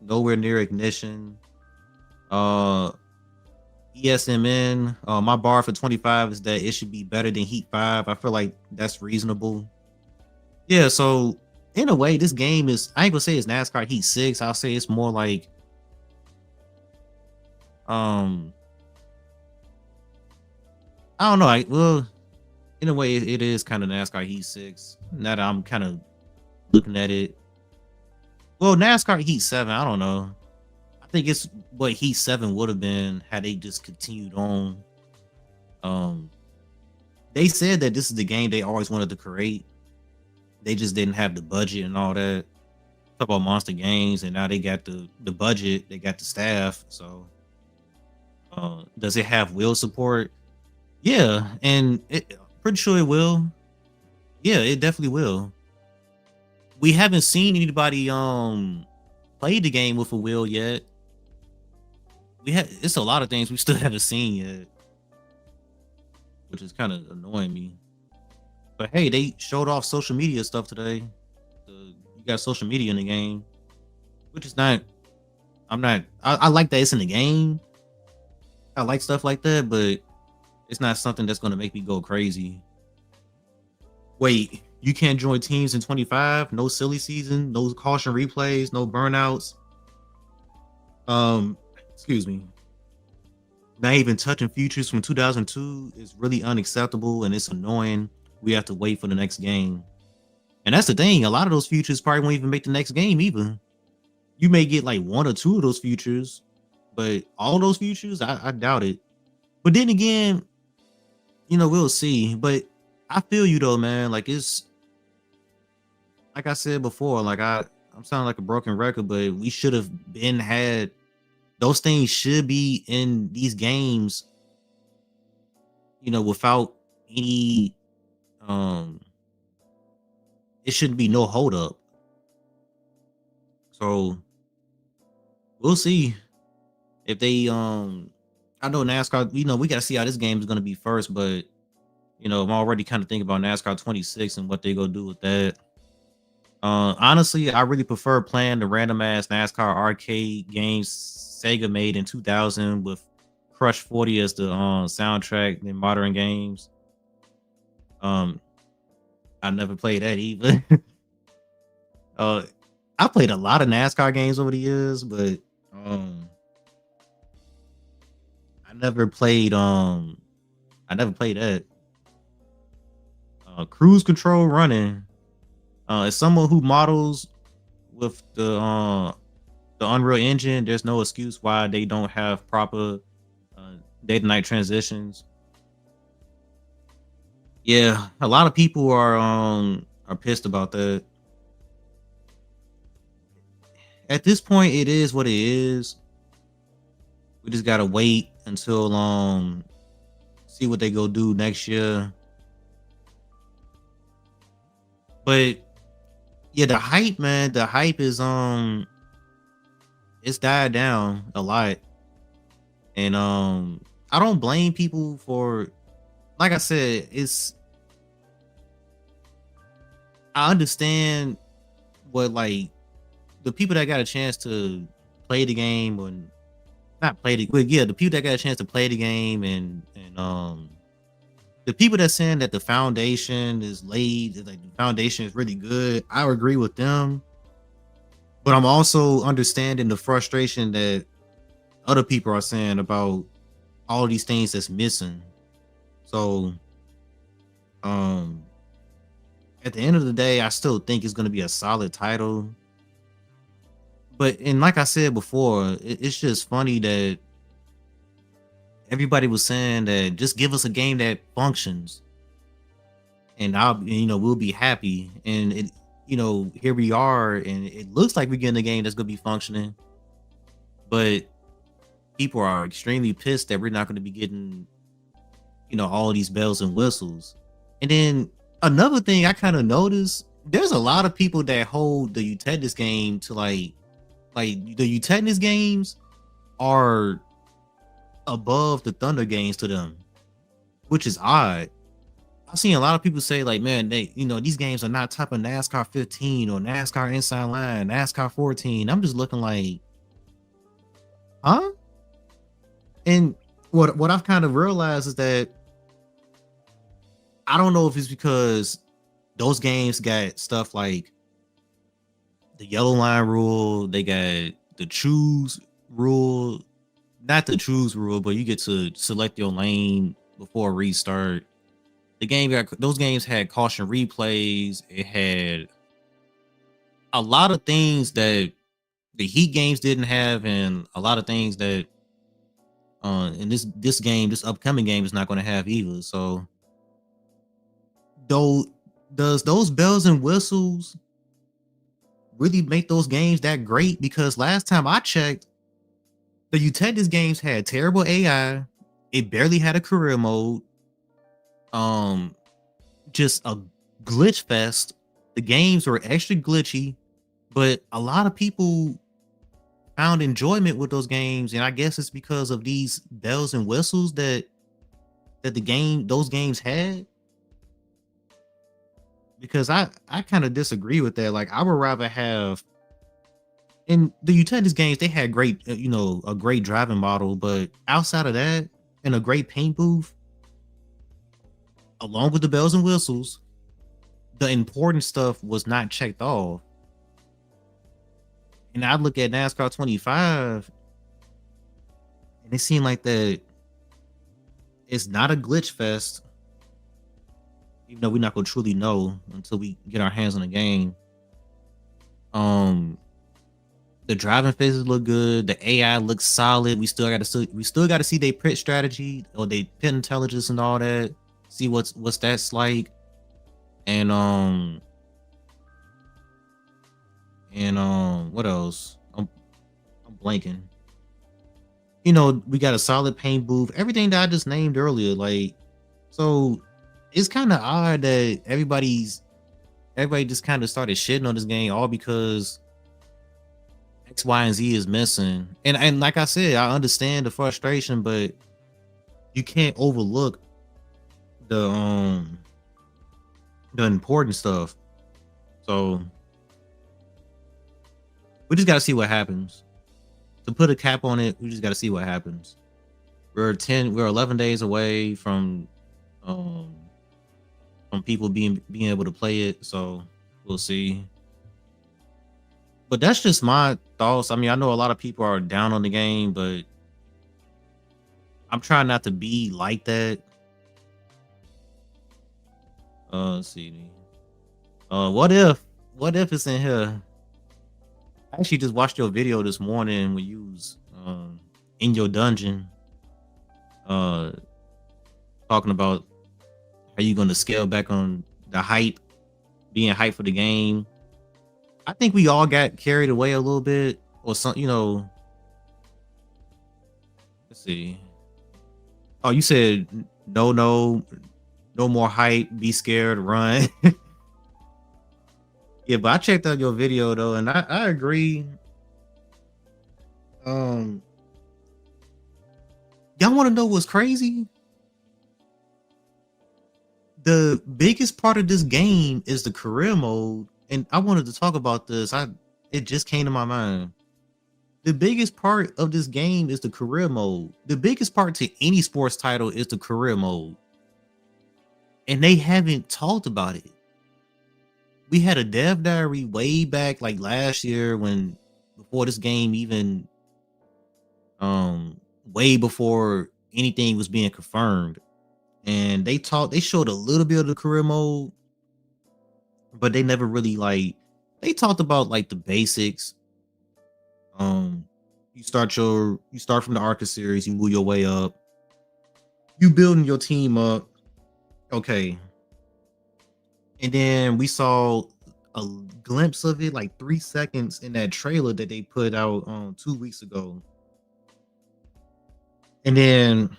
nowhere near Ignition. ESMN. My bar for 25 is that it should be better than Heat 5. I feel like that's reasonable. Yeah, so in a way, this game is, I ain't gonna say it's NASCAR Heat 6. I'll say it's more like I don't know. Well, in a way, it is kind of NASCAR Heat 6. Now that I'm kind of looking at it. Well, NASCAR Heat 7, I don't know. I think it's what Heat 7 would have been had they just continued on. They said that this is the game they always wanted to create. They just didn't have the budget and all that. Talk about Monster Games, and now they got the budget, they got the staff. So does it have wheel support? Yeah, and pretty sure it will. Yeah, it definitely will. We haven't seen anybody play the game with a wheel yet. It's a lot of things we still haven't seen yet, which is kind of annoying me. But hey, they showed off social media stuff today. You got social media in the game, which is not. I like that it's in the game. I like stuff like that, but it's not something that's going to make me go crazy. Wait, you can't join teams in 25? No silly season, no caution replays, no burnouts. Excuse me. Not even touching futures from 2002 is really unacceptable, and it's annoying. We have to wait for the next game. And that's the thing. A lot of those futures probably won't even make the next game either. You may get like one or two of those futures, but all those futures, I doubt it. But then again, we'll see. But I feel you though, man. Like it's like I said before, like I'm sounding like a broken record, but we should have had those things should be in these games, without any it shouldn't be no hold up. So we'll see if they I know NASCAR, we gotta see how this game is gonna be first, but I'm already kind of thinking about NASCAR 26 and what they gonna do with that. Honestly, I really prefer playing the random ass NASCAR arcade games Sega made in 2000 with Crush 40 as the soundtrack than modern games. Um, I never played that either. uh, I played a lot of NASCAR games over the years, but um, I never played I never played that. Cruise control running. As someone who models with the Unreal Engine, there's no excuse why they don't have proper uh, day to night transitions. Yeah, a lot of people are pissed about that. At this point, it is what it is. We just gotta wait until see what they go do next year. But yeah, the hype, man, the hype is it's died down a lot. And I don't blame people for, like I said, I understand what, like, the people that got a chance to play the game, or not play the, but yeah, the people that got a chance to play the game, and the people that saying that the foundation is laid, that, like, the foundation is really good. I agree with them, but I'm also understanding the frustration that other people are saying about all these things that's missing. So um at the end of the day, I still think it's going to be a solid title. But, and like I said before, it's just funny that everybody was saying that just give us a game that functions, and we'll be happy. And here we are, and it looks like we're getting a game that's gonna be functioning, but people are extremely pissed that we're not going to be getting, all these bells and whistles. And then another thing I kind of noticed, there's a lot of people that hold the Utennis game to, like the Utennis games are above the Thunder games to them, which is odd. I've seen a lot of people say, like, man, these games are not type of NASCAR 15 or NASCAR Inside Line, NASCAR 14. I'm just looking like, huh? And what I've kind of realized is that I don't know if it's because those games got stuff like the yellow line rule, they got the choose rule, not the choose rule, but you get to select your lane before restart. Those games had caution replays. It had a lot of things that the Heat games didn't have, and a lot of things that and this upcoming game is not going to have either. So, though, does those bells and whistles really make those games that great? Because last time I checked, the Utentis games had terrible AI. It barely had a career mode. Um, just a glitch fest. The games were extra glitchy, but a lot of people found enjoyment with those games, and I guess it's because of these bells and whistles that those games had. Because I kind of disagree with that. Like, I would rather have, in the Utilities games, they had great, a great driving model, but outside of that, and a great paint booth, along with the bells and whistles, the important stuff was not checked off. And I look at NASCAR 25, and it seemed like that it's not a glitch fest, even though we're not gonna truly know until we get our hands on the game. Um, the driving phases look good. The AI looks solid. We still got to see their pit strategy or their pit intelligence and all that. See what's that's like. And what else? I'm blanking. We got a solid paint booth. Everything that I just named earlier, like, so it's kind of odd that everybody just kind of started shitting on this game all because X, Y, and Z is missing. And like I said, I understand the frustration, but you can't overlook the um the important stuff. So we just gotta see what happens. To put a cap on it, we just gotta see what happens. We're 11 days away um from people being able to play it, so we'll see. But that's just my thoughts. I mean, I know a lot of people are down on the game, but I'm trying not to be like that. Let's see. What if it's in here? I actually just watched your video this morning when you was in your dungeon, uh talking about how you gonna scale back on the hype, being hype for the game. I think we all got carried away a little bit, or some, let's see. Oh, you said no, no, no more hype. Be scared, run. Yeah, but I checked out your video though, and I agree. Um, y'all want to know what's crazy? The biggest part of this game is the career mode, and I wanted to talk about this. It just came to my mind. The biggest part of this game is the career mode. The biggest part to any sports title is the career mode, and they haven't talked about it. We had a dev diary way back like last year, when before this game even way before anything was being confirmed, and they showed a little bit of the career mode, but they never really like they talked about like the basics. um you start from the Arca series, you move your way up, you building your team up. Okay. And then we saw a glimpse of it, like 3 seconds in that trailer that they put out 2 weeks ago. And then,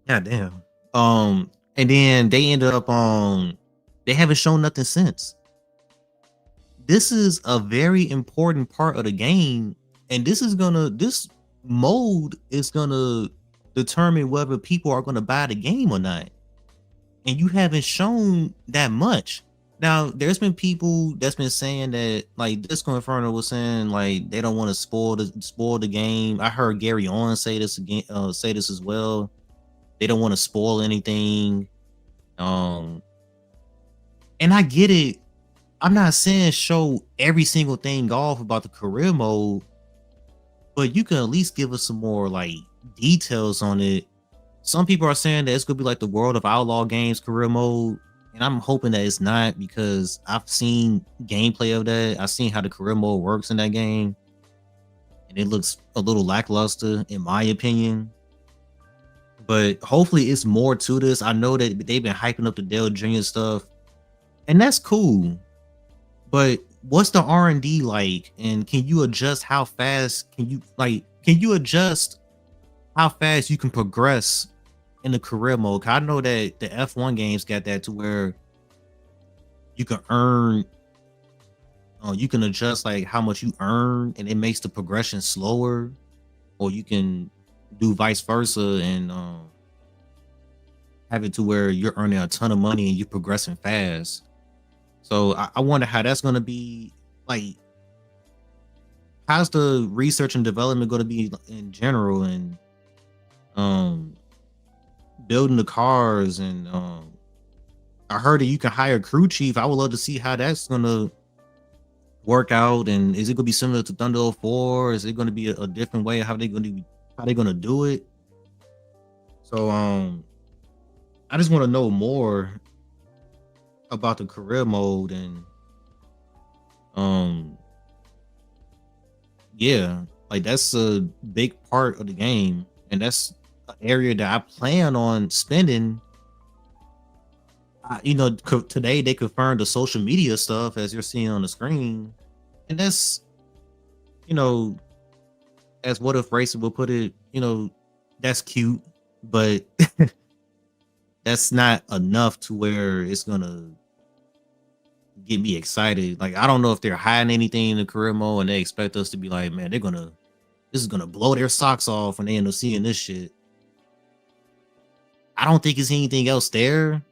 god damn. And then they ended up they haven't shown nothing since. This is a very important part of the game, and this mode is gonna determine whether people are gonna buy the game or not. And you haven't shown that much. Now, there's been people that's been saying that, like Disco Inferno was saying, like they don't want to spoil the game. I heard Gary On say this again, say this as well. They don't want to spoil anything. Um, and I get it. I'm not saying show every single thing off about the career mode, but you can at least give us some more like details on it. Some people are saying that it's gonna be like the World of Outlaw games career mode, and I'm hoping that it's not, because I've seen gameplay of that. I've seen how the career mode works in that game, and it looks a little lackluster in my opinion. But hopefully it's more to this. I know that they've been hyping up the Dale Jr. stuff, and that's cool. But what's the R&D like? And can you adjust how fast can you adjust how fast you can progress in the career mode? 'Cause I know that the F1 games got that to where you can earn, you can adjust like how much you earn, and it makes the progression slower, or you can do vice versa and have it to where you're earning a ton of money and you're progressing fast. So I wonder how that's going to be. Like, how's the research and development going to be in general, and um building the cars, and I heard that you can hire a crew chief. I would love to see how that's going to work out. And is it going to be similar to Thunder 04? Is it going to be a different way? How they going to do it? So I just want to know more about the career mode. And um yeah, like that's a big part of the game, and that's an area that I plan on spending. Today they confirmed the social media stuff, as you're seeing on the screen, and that's, you know as What If Racer will put it, that's cute, but that's not enough to where it's gonna get me excited. Like I don't know if they're hiding anything in the career mode and they expect us to be like, man, this is gonna blow their socks off when they end up seeing this shit. I don't think it's anything else there.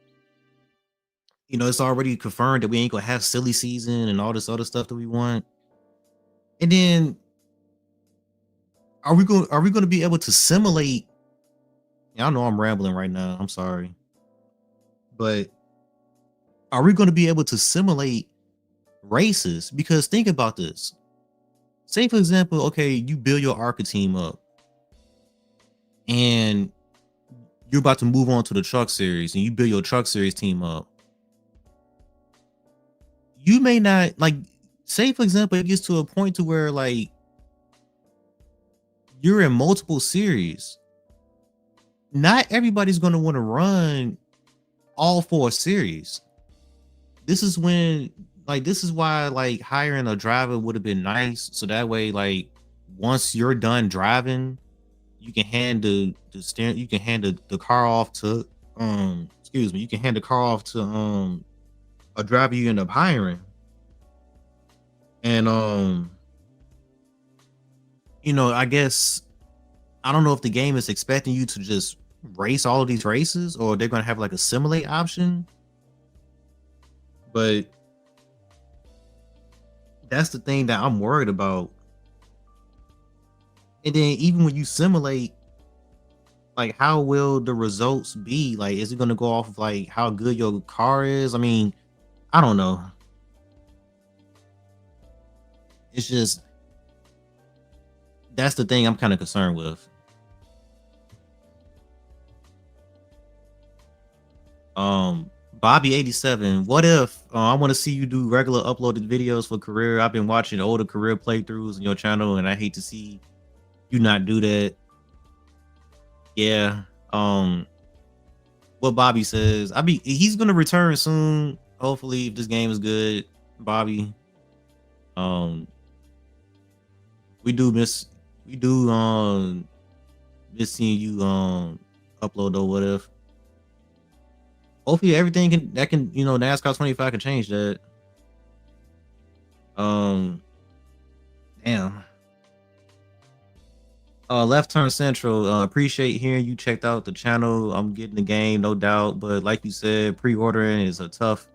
It's already confirmed that we ain't gonna have silly season and all this other stuff that we want. And then are we gonna be able to simulate? Yeah, I know I'm rambling right now. I'm sorry. But are we gonna be able to simulate races? Because think about this. Say for example, okay, you build your ARCA team up and you're about to move on to the truck series and you build your truck series team up. You may not like say for example, it gets to a point to where like you're in multiple series. Not everybody's gonna want to run all four series. This is when this is why like hiring a driver would have been nice. So that way, like once you're done driving, you can hand the steering, you can hand the car off to excuse me, you can hand the car off to a driver you end up hiring. And I guess I don't know if the game is expecting you to just race all of these races or they're gonna have like a simulate option. But that's the thing that I'm worried about. And then even when you simulate, like how will the results be? Like, is it gonna go off of like how good your car is? I mean, I don't know. It's just that's the thing I'm kind of concerned with. Bobby 87. What if I want to see you do regular uploaded videos for career? I've been watching older career playthroughs on your channel, and I hate to see you not do that. Yeah. What Bobby says, he's gonna return soon. Hopefully, if this game is good, Bobby. Um, we do miss seeing you upload though. What if? Hopefully everything can NASCAR 25 can change that. Damn. Left Turn Central. Appreciate hearing you checked out the channel. I'm getting the game, no doubt. But like you said, pre-ordering is a tough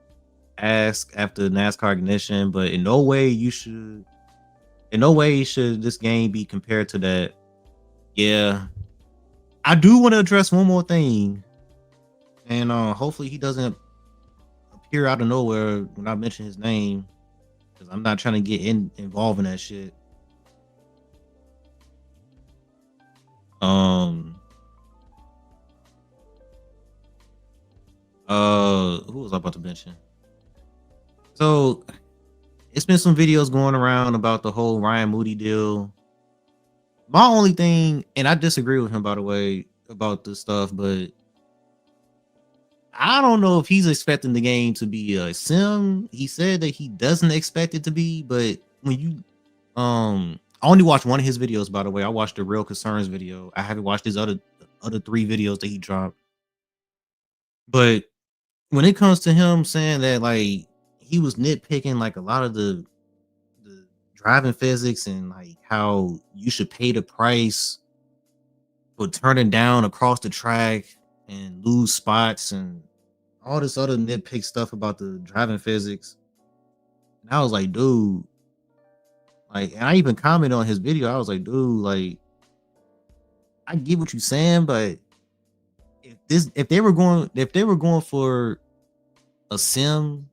ask after NASCAR Ignition. But in no way should this game be compared to that. Yeah. I do want to address one more thing. And hopefully he doesn't appear out of nowhere when I mention his name. Because I'm not trying to get involved in that shit. Who was I about to mention? So it's been some videos going around about the whole Ryan Moody deal. My only thing, and I disagree with him by the way about this stuff, but I don't know if he's expecting the game to be a sim. He said that he doesn't expect it to be, but when you I only watched one of his videos, by the way. I watched the Real Concerns video. I haven't watched his other 3 videos that he dropped. But when it comes to him saying that like he was nitpicking like a lot of the driving physics and like how you should pay the price for turning down across the track and lose spots and all this other nitpick stuff about the driving physics. And I was like, dude, like, and I even commented on his video. I was like, dude, like, I get what you're saying, but if they were going for a sim,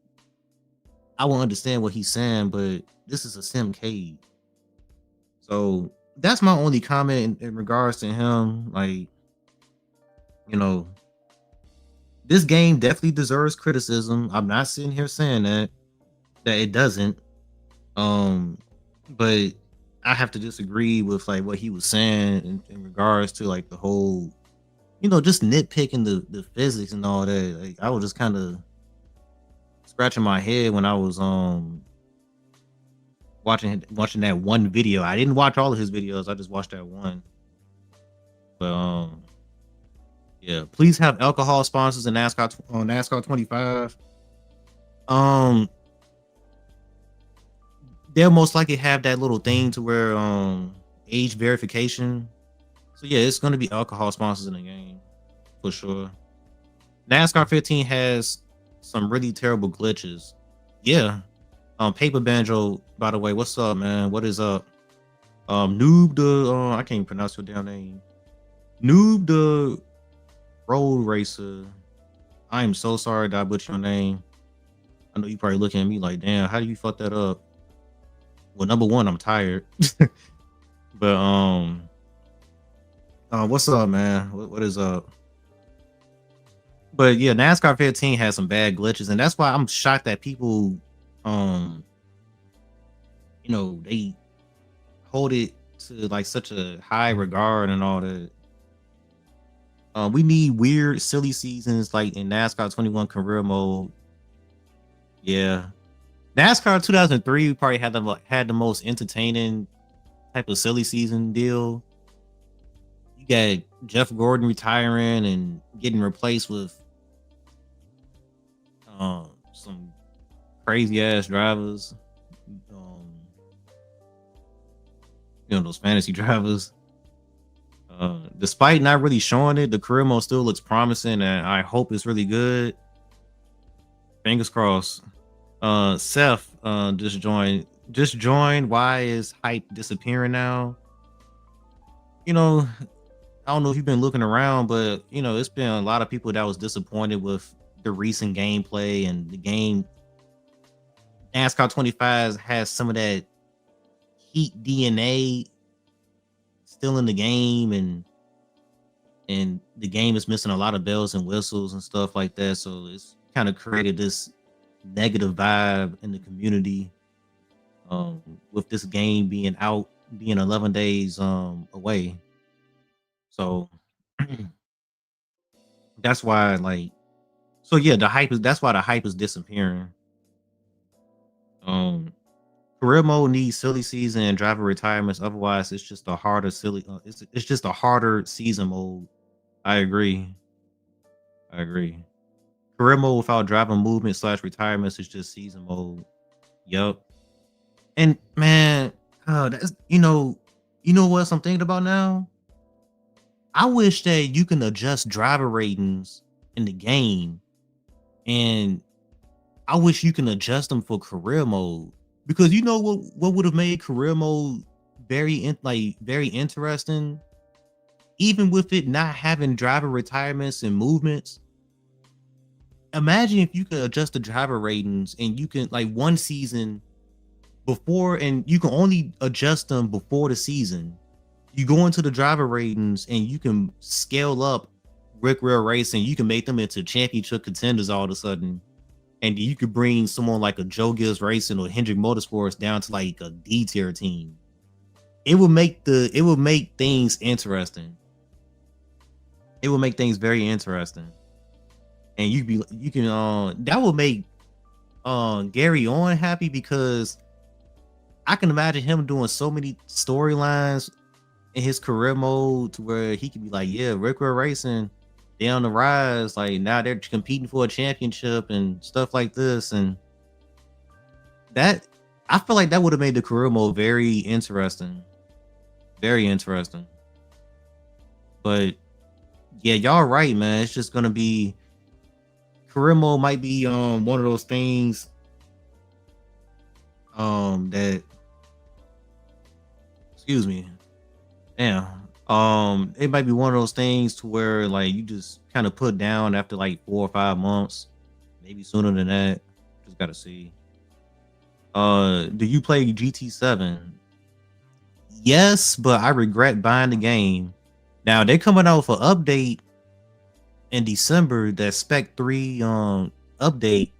I will understand what he's saying, but this is a simcade. So that's my only comment in regards to him. Like, this game definitely deserves criticism. I'm not sitting here saying that it doesn't. But I have to disagree with like what he was saying in regards to like the whole, just nitpicking the physics and all that. Like I was just kind of scratching my head when I was watching that one video. I didn't watch all of his videos. I just watched that one. But yeah, please have alcohol sponsors in NASCAR 25. they'll most likely have that little thing to where age verification. So yeah, it's gonna be alcohol sponsors in the game for sure. NASCAR 15 has some really terrible glitches. Yeah. Paper Banjo, by the way, what's up, man? What is up? Noob the I can't even pronounce your damn name. Noob the road racer. I am so sorry that I butchered your name. I know you probably looking at me like, damn, how do you fuck that up? Well, number one, I'm tired. But what's up, man? What is up? But yeah, NASCAR 15 has some bad glitches, and that's why I'm shocked that people, um, they hold it to like such a high regard and all that. We need weird, silly seasons like in NASCAR 21 career mode. Yeah, NASCAR 2003 probably had the most entertaining type of silly season deal. You got Jeff Gordon retiring and getting replaced with some crazy ass drivers. Um, those fantasy drivers. Despite not really showing it, the career mode still looks promising, and I hope it's really good. Fingers crossed. Seth, just joined. Just joined. Why is hype disappearing now? You know, I don't know if you've been looking around, but it's been a lot of people that was disappointed with the recent gameplay and the game. NASCAR 25 has some of that Heat DNA still in the game, and the game is missing a lot of bells and whistles and stuff like that. So it's kind of created this negative vibe in the community. With this game being 11 days away. So that's why, like, so yeah, that's why the hype is disappearing. Um, Career mode needs silly season and driver retirements. Otherwise, it's just a harder silly. It's just a harder season mode. I agree. I agree. Career mode without driver movement slash retirements is just season mode. Yup. And man, that's what else I'm thinking about now. I wish that you can adjust driver ratings in the game, and I wish you can adjust them for career mode, because you know what would have made career mode very interesting, even with it not having driver retirements and movements. Imagine if you could adjust the driver ratings and you can, like, one season before, and you can only adjust them before the season. You go into the driver ratings and you can scale up Rick Rail Racing. You can make them into championship contenders all of a sudden, and you could bring someone like a Joe Gibbs Racing or Hendrick Motorsports down to like a D tier team. It would make things interesting. It would make things very interesting, and you can that would make Gary On happy, because I can imagine him doing so many storylines in his career mode to where he could be like, yeah, Rick Rail Racing, they on the rise. Like, now they're competing for a championship and stuff like this. And that, I feel like that would have made the career mode very interesting. Very interesting. But yeah, y'all right, man. It's just gonna be, career mode might be one of those things that, excuse me. Yeah. It might be one of those things to where, like, you just kind of put down after like 4 or 5 months, maybe sooner than that. Just gotta see. Do you play GT7? Yes, but I regret buying the game. Now they're coming out with an update in December, that Spec 3 update,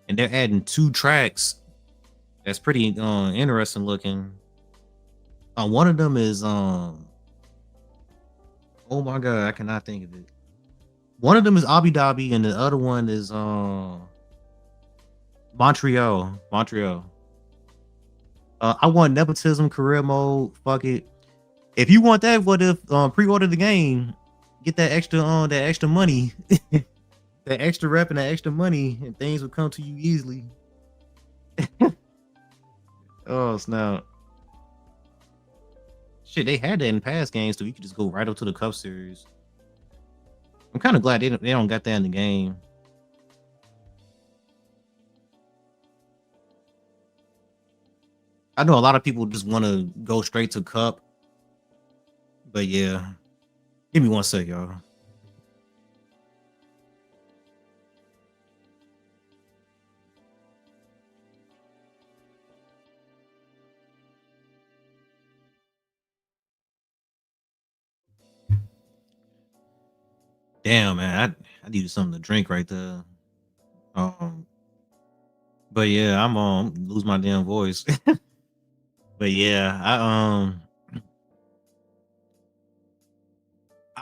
and they're adding 2 tracks. That's pretty interesting looking. One of them is oh my god, I cannot think of it. One of them is Abu Dhabi, and the other one is Montreal. Montreal. I want nepotism career mode. Fuck it. If you want that, what if pre-order the game, get that extra money, that extra rep and that extra money, and things will come to you easily. Oh snap! Shit, they had that in past games too. You could just go right up to the Cup Series. I'm kind of glad they don't got that in the game. I know a lot of people just want to go straight to Cup, but yeah, give me one sec, y'all. Damn, man, I needed something to drink right there. Um, but yeah, I'm lose my damn voice. But yeah, I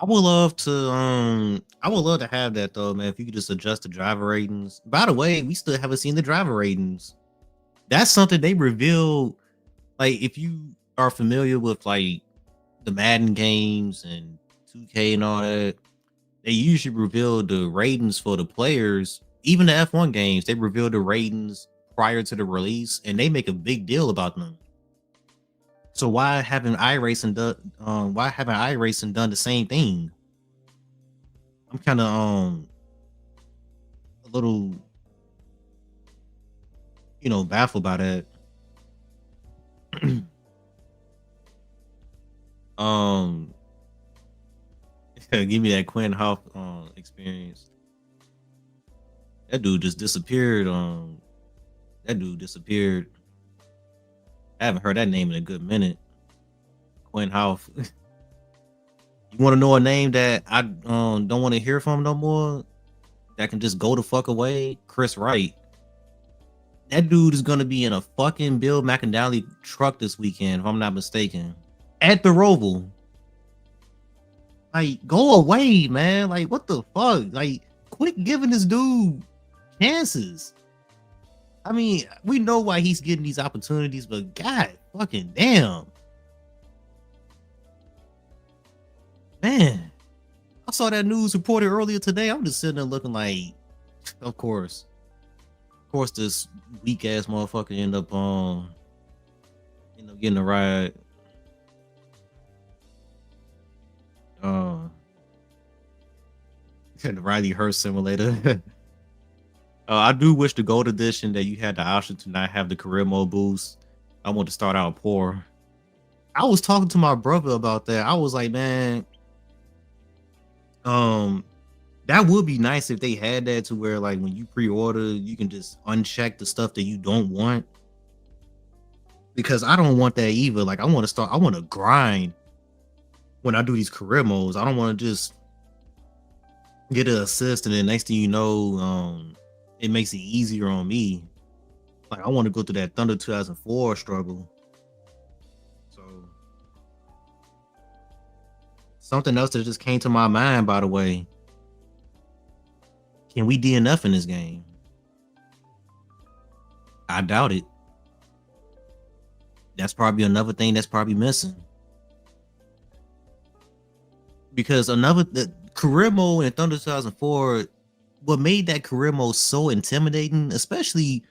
would love to have that though, man. If you could just adjust the driver ratings. By the way, we still haven't seen the driver ratings. That's something they revealed. Like if you are familiar with like the Madden games and 2K and all that, they usually reveal the ratings for the players. Even the F1 games, they reveal the ratings prior to the release, and they make a big deal about them. So why haven't iRacing done the same thing? I'm kind of a little baffled by that. um Give me that Quinn Hoff experience. That dude just disappeared. That dude disappeared. I haven't heard that name in a good minute. Quinn Hoff. You want to know a name that I don't want to hear from no more? That can just go the fuck away? Chris Wright. That dude is gonna be in a fucking Bill McInally truck this weekend, if I'm not mistaken. At the Roval. Like, go away, man. Like, what the fuck? Like, quit giving this dude chances. I mean, we know why he's getting these opportunities, but god fucking damn. Man. I saw that news reported earlier today. I'm just sitting there looking like, of course. Of course, this weak ass motherfucker end up getting a ride. Uh the Riley Hurst simulator. I do wish the gold edition that you had the option to not have the career mode boost. I want to start out poor. I was talking to my brother about that. I was like, man, um, that would be nice if they had that to where like when you pre-order, you can just uncheck the stuff that you don't want. Because I don't want that either. Like I want to grind when I do these career modes. I don't want to just get an assist and then next thing you know, it makes it easier on me. Like I want to go through that Thunder 2004 struggle. So something else that just came to my mind, by the way. Can we DNF in this game? I doubt it. That's probably another thing that's probably missing. Because the career mode in Thunder 2004, what made that career mode so intimidating, especially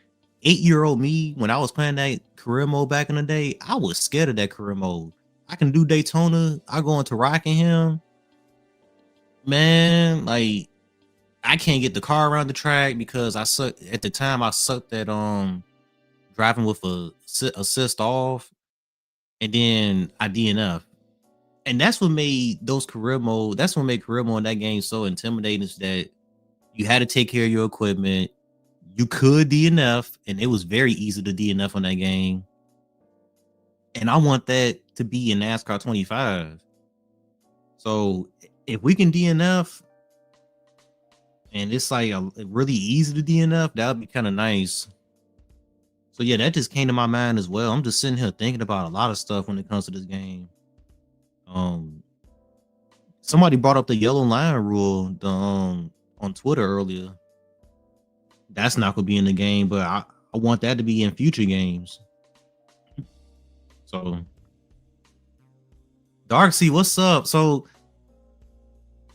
8-year-old me when I was playing that career mode back in the day, I was scared of that career mode. I can do Daytona, I go into Rockingham, man, like I can't get the car around the track because I suck at the time. I sucked at driving with a assist off, and then I DNF. And that's what made those career mode. That's what made career mode in that game so intimidating. Is that you had to take care of your equipment. You could DNF, and it was very easy to DNF on that game. And I want that to be in NASCAR 25. So if we can DNF, and it's like really easy to DNF, that would be kind of nice. So yeah, that just came to my mind as well. I'm just sitting here thinking about a lot of stuff when it comes to this game. Um, Somebody brought up the yellow line rule on Twitter earlier. That's not gonna be in the game, but I want that to be in future games. So Darksea, what's up? So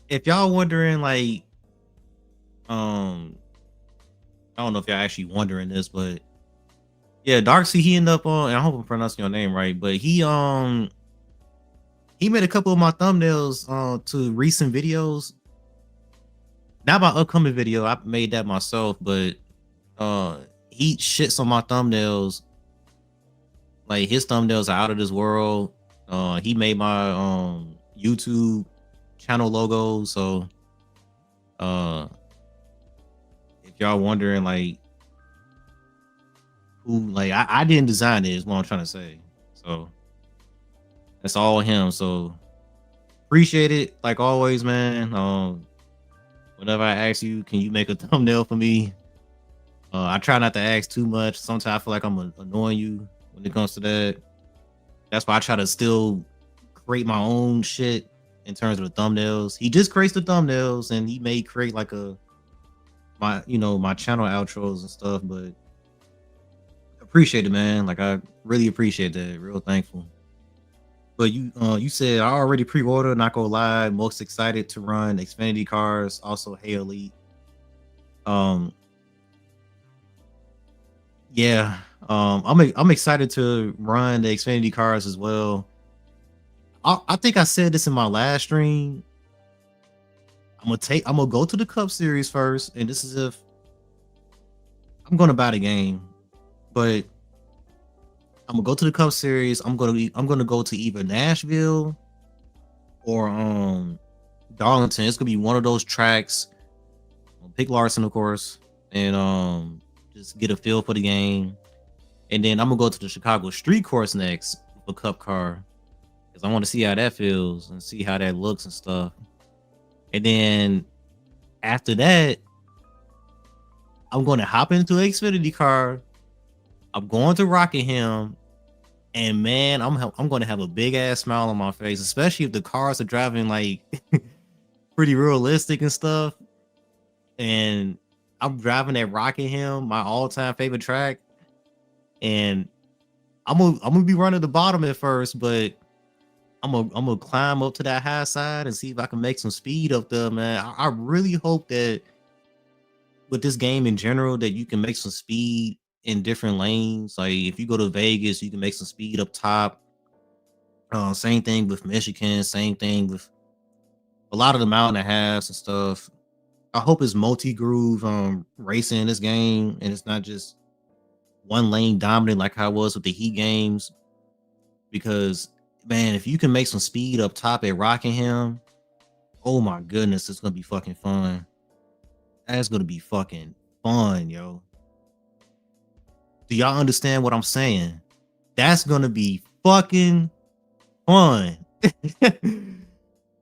if y'all wondering, like, I don't know if y'all actually wondering this, but Yeah, Darksea, he ended up on, and I hope I'm pronouncing your name right, but he made a couple of my thumbnails to recent videos. Not my upcoming video, I made that myself, but uh he shits on my thumbnails. Like his thumbnails are out of this world. He made my YouTube channel logo. So if y'all wondering like who, like I didn't design it is what I'm trying to say. So that's all him. So appreciate it like always, man. Whenever I ask you, can you make a thumbnail for me? I try not to ask too much. Sometimes I feel like I'm annoying you when it comes to that. That's why I try to still create my own shit in terms of the thumbnails. He just creates the thumbnails and he may create like my channel outros and stuff, but appreciate it, man. Like I really appreciate that. Real thankful. But you said I already pre-ordered, not gonna lie, most excited to run Xfinity cars, also Hey Elite. Um yeah. I'm excited to run the Xfinity cars as well. I think I said this in my last stream. I'm gonna go to the Cup Series first, and this is if I'm gonna buy the game, but I'm gonna go to the Cup Series. I'm gonna go to either Nashville or Darlington. It's gonna be one of those tracks. I'll pick Larson, of course, and just get a feel for the game. And then I'm gonna go to the Chicago Street Course next with a Cup car because I want to see how that feels and see how that looks and stuff. And then after that, I'm going to hop into an Xfinity car. I'm going to Rockingham, and man, I'm going to have a big ass smile on my face, especially if the cars are driving like pretty realistic and stuff. And I'm driving at Rockingham, my all time favorite track, and I'm gonna be running the bottom at first, but I'm gonna climb up to that high side and see if I can make some speed up there, man. I really hope that with this game in general that you can make some speed in different lanes. Like if you go to Vegas, you can make some speed up top. Same thing with Michigan. Same thing with a lot of the mountain and halves and stuff. I hope it's multi groove racing in this game, and it's not just one lane dominant like how it was with the Heat games. Because man, if you can make some speed up top at Rockingham, oh my goodness, it's gonna be fucking fun. That's gonna be fucking fun, yo. Do y'all understand what I'm saying? That's gonna be fucking fun.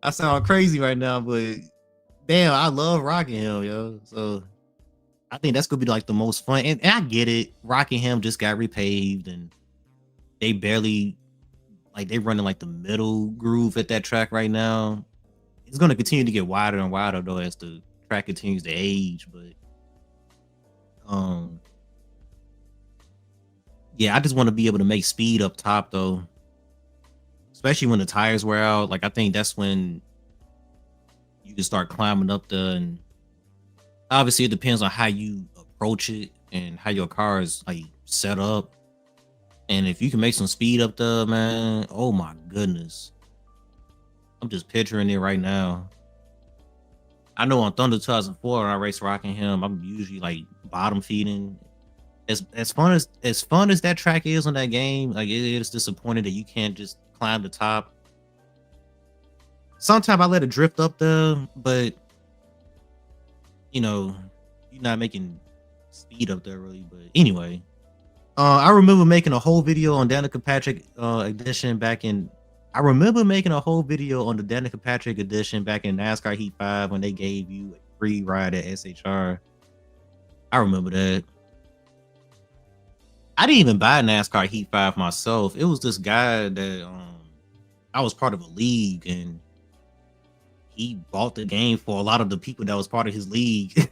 I sound crazy right now, but damn, I love Rockingham, yo. So I think that's gonna be like the most fun. And I get it. Rockingham just got repaved and they barely like they running like the middle groove at that track right now. It's gonna continue to get wider and wider though as the track continues to age. But um yeah, I just want to be able to make speed up top though. Especially when the tires wear out. Like I think that's when you can start climbing up there, and obviously it depends on how you approach it and how your car is like set up. And if you can make some speed up there, man, oh my goodness. I'm just picturing it right now. I know on Thunder 2004 when I race Rockingham, I'm usually like bottom feeding. As fun as that track is on that game, like it is disappointing that you can't just climb the top. Sometimes I let it drift up there, but you know, you're not making speed up there really. But anyway, I remember making a whole video on Danica Patrick edition back in. I remember making a whole video on the Danica Patrick edition back in NASCAR Heat 5 when they gave you a free ride at SHR. I remember that. I didn't even buy NASCAR Heat 5 myself. It was this guy that I was part of a league and he bought the game for a lot of the people that was part of his league.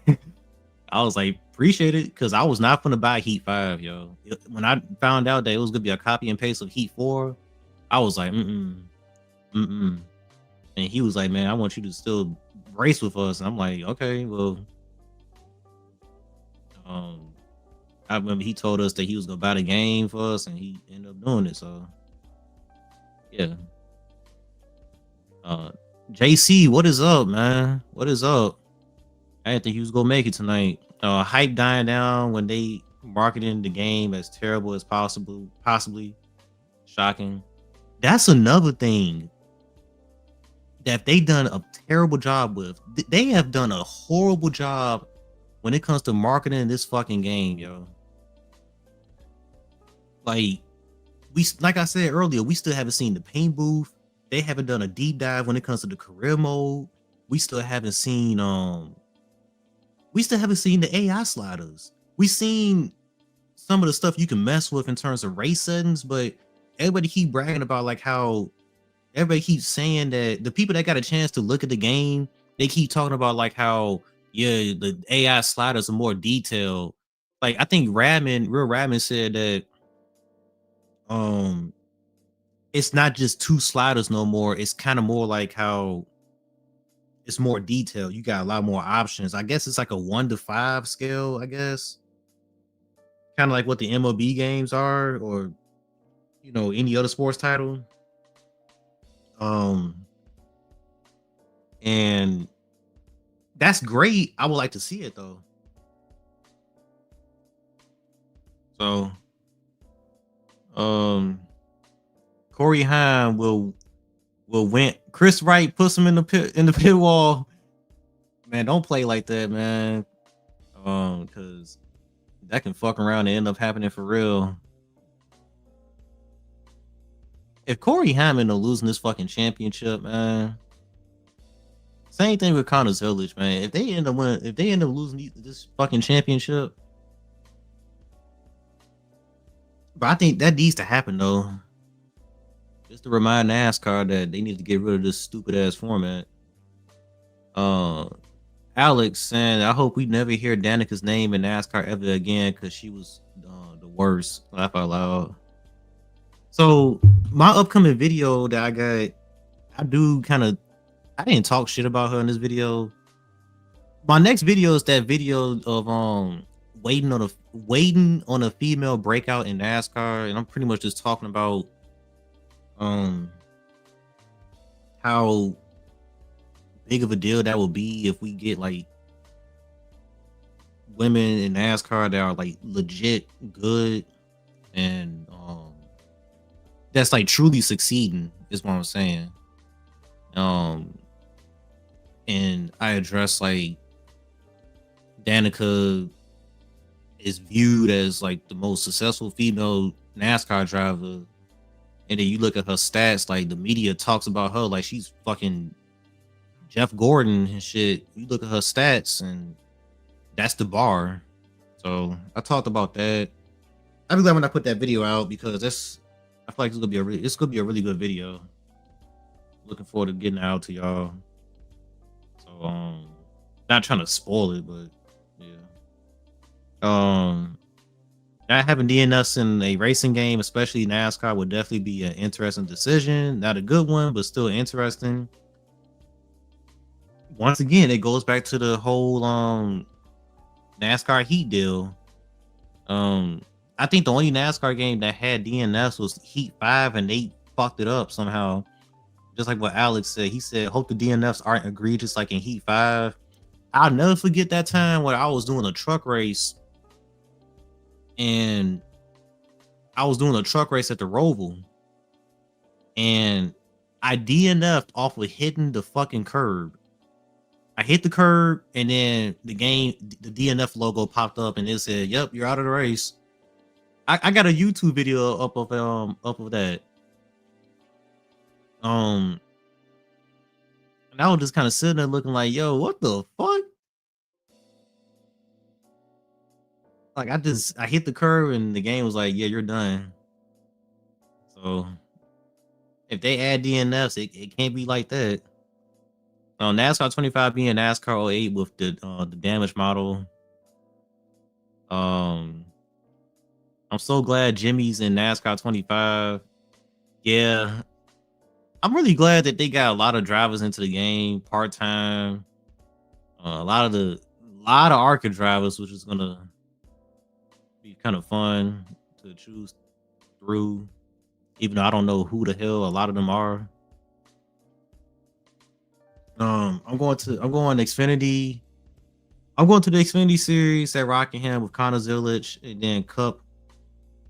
I was like, appreciate it, because I was not gonna buy Heat 5, yo. When I found out that it was gonna be a copy and paste of Heat 4, I was like, mm-mm. And he was like, man, I want you to still race with us. And I'm like, okay, well, I remember he told us that he was gonna buy the game for us, and he ended up doing it. So yeah. Uh, JC, what is up, man? What is up? I didn't think he was gonna make it tonight. Hype dying down when they marketing the game as terrible as possible, possibly shocking. That's another thing that they done a terrible job with. They have done a horrible job when it comes to marketing this fucking game, yo. Like like I said earlier, we still haven't seen the paint booth. They haven't done a deep dive when it comes to the career mode. We still haven't seen the AI sliders. We seen some of the stuff you can mess with in terms of race settings, but everybody keep bragging about like how everybody keeps saying that the people that got a chance to look at the game, they keep talking about like how yeah, the AI sliders are more detailed. Like I think Real Radman said that um it's not just two sliders no more. It's kind of more like how it's more detailed. You got a lot more options. I guess it's like a 1 to 5 scale, I guess. Kind of like what the MLB games are, or any other sports title. Um, and that's great. I would like to see it though. So, um, Corey Haim will win. Chris Wright puts him in the pit wall. Man, don't play like that, man. Because that can fuck around and end up happening for real. If Corey Haim end up losing this fucking championship, man. Same thing with Connor Zilic, man. If they end up losing this fucking championship, but I think that needs to happen though. Just to remind NASCAR that they need to get rid of this stupid ass format. Alex saying, I hope we never hear Danica's name in NASCAR ever again because she was the worst. Laugh out loud. So my upcoming video that I got, I didn't talk shit about her in this video. My next video is that video of waiting on a female breakout in NASCAR, and I'm pretty much just talking about how big of a deal that will be if we get like women in NASCAR that are like legit good and that's like truly succeeding is what I'm saying. And I address like Danica is viewed as like the most successful female NASCAR driver, and then you look at her stats, like the media talks about her like she's fucking Jeff Gordon and shit. You look at her stats, and that's the bar. So I talked about that. I'll be glad when I put that video out because I feel like it's gonna be a really good video. Looking forward to getting it out to y'all. So not trying to spoil it, but yeah. Not having DNFs in a racing game, especially NASCAR, would definitely be an interesting decision. Not a good one, but still interesting. Once again, it goes back to the whole NASCAR Heat deal. I think the only NASCAR game that had DNFs was Heat 5, and they fucked it up somehow. Just like what Alex said. He said, hope the DNFs aren't egregious like in Heat 5. I'll never forget that time when I was doing a truck race. And I was doing a truck race at the Roval. And I DNF'd off of hitting the fucking curb. I hit the curb, and then the DNF logo popped up, and it said, "Yep, you're out of the race." I got a YouTube video up of that. And I was just kind of sitting there looking like, "Yo, what the fuck?" Like I hit the curb, and the game was like, "Yeah, you're done." So if they add DNFs, it can't be like that. NASCAR 25 being NASCAR 08 with the damage model. I'm so glad Jimmy's in NASCAR 25. Yeah, I'm really glad that they got a lot of drivers into the game part time. A lot of ARCA drivers, which is gonna Be kind of fun to choose through, even though I don't know who the hell a lot of them are. I'm going Xfinity. I'm going to the Xfinity series at Rockingham with Connor Zilic, and then Cup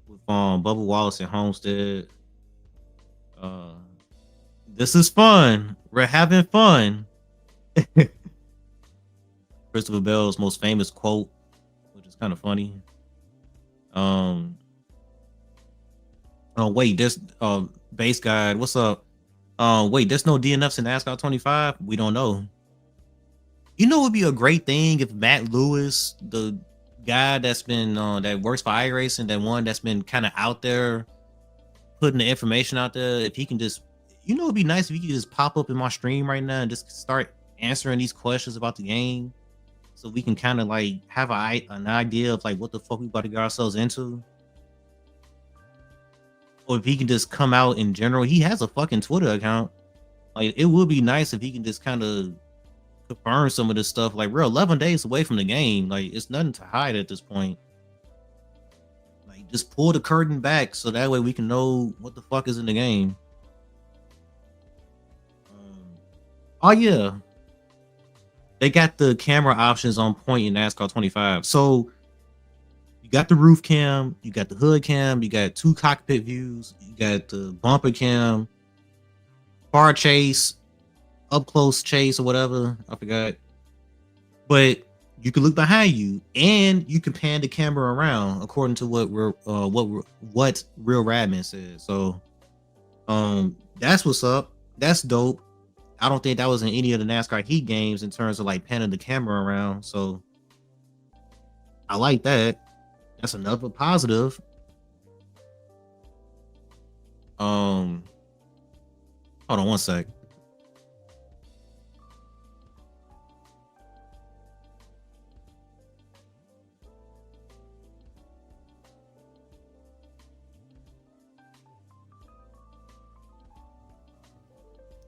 with Bubba Wallace and Homestead. Uh, this is fun. We're having fun. Christopher Bell's most famous quote, which is kind of funny. Um, oh wait, there's base guide. What's up? Wait, there's no DNFs in NASCAR 25. We don't know. You know, it would be a great thing if Matt Lewis, the guy that's been that works for iRacing, that one that's been kind of out there putting the information out there, if he can just, you know, it'd be nice if he could just pop up in my stream right now and just start answering these questions about the game, so we can kind of like have an idea of like what the fuck we about to get ourselves into. Or if he can just come out in general, he has a fucking Twitter account. Like, it would be nice if he can just kind of confirm some of this stuff. Like, we're 11 days away from the game. Like, it's nothing to hide at this point. Like, just pull the curtain back so that way we can know what the fuck is in the game. Oh yeah, they got the camera options on point in NASCAR 25. So you got the roof cam, you got the hood cam, you got 2 cockpit views, you got the bumper cam, far chase, up close chase, or whatever. I forgot. But you can look behind you, and you can pan the camera around according to what Real Radman says. So that's what's up. That's dope. I don't think that was in any of the NASCAR Heat games in terms of like panning the camera around. So I like that. That's another positive. Hold on one sec.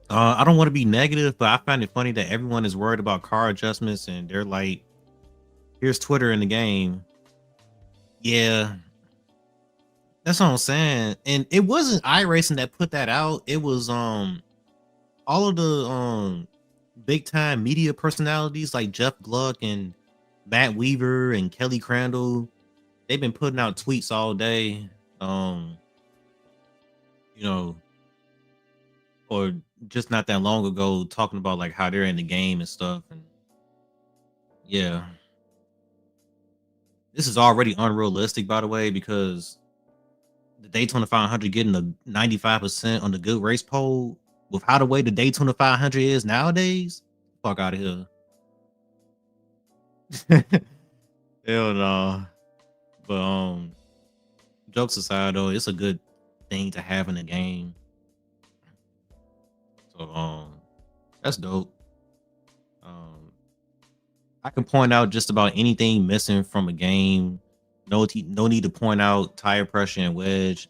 I don't want to be negative, but I find it funny that everyone is worried about car adjustments, and they're like, "Here's Twitter in the game." Yeah, that's what I'm saying. And it wasn't iRacing that put that out. It was all of the big time media personalities like Jeff Gluck and Matt Weaver and Kelly Crandall. They've been putting out tweets all day. Um, you know, or just not that long ago, talking about like how they're in the game and stuff. And yeah, this is already unrealistic, by the way, because the Daytona 500 getting the 95% on the good race poll with how the way the Daytona 500 is nowadays. Fuck out of here. Hell no. But jokes aside though, it's a good thing to have in the game. So that's dope. Um I can point out just about anything missing from a game. No need to point out tire pressure and wedge,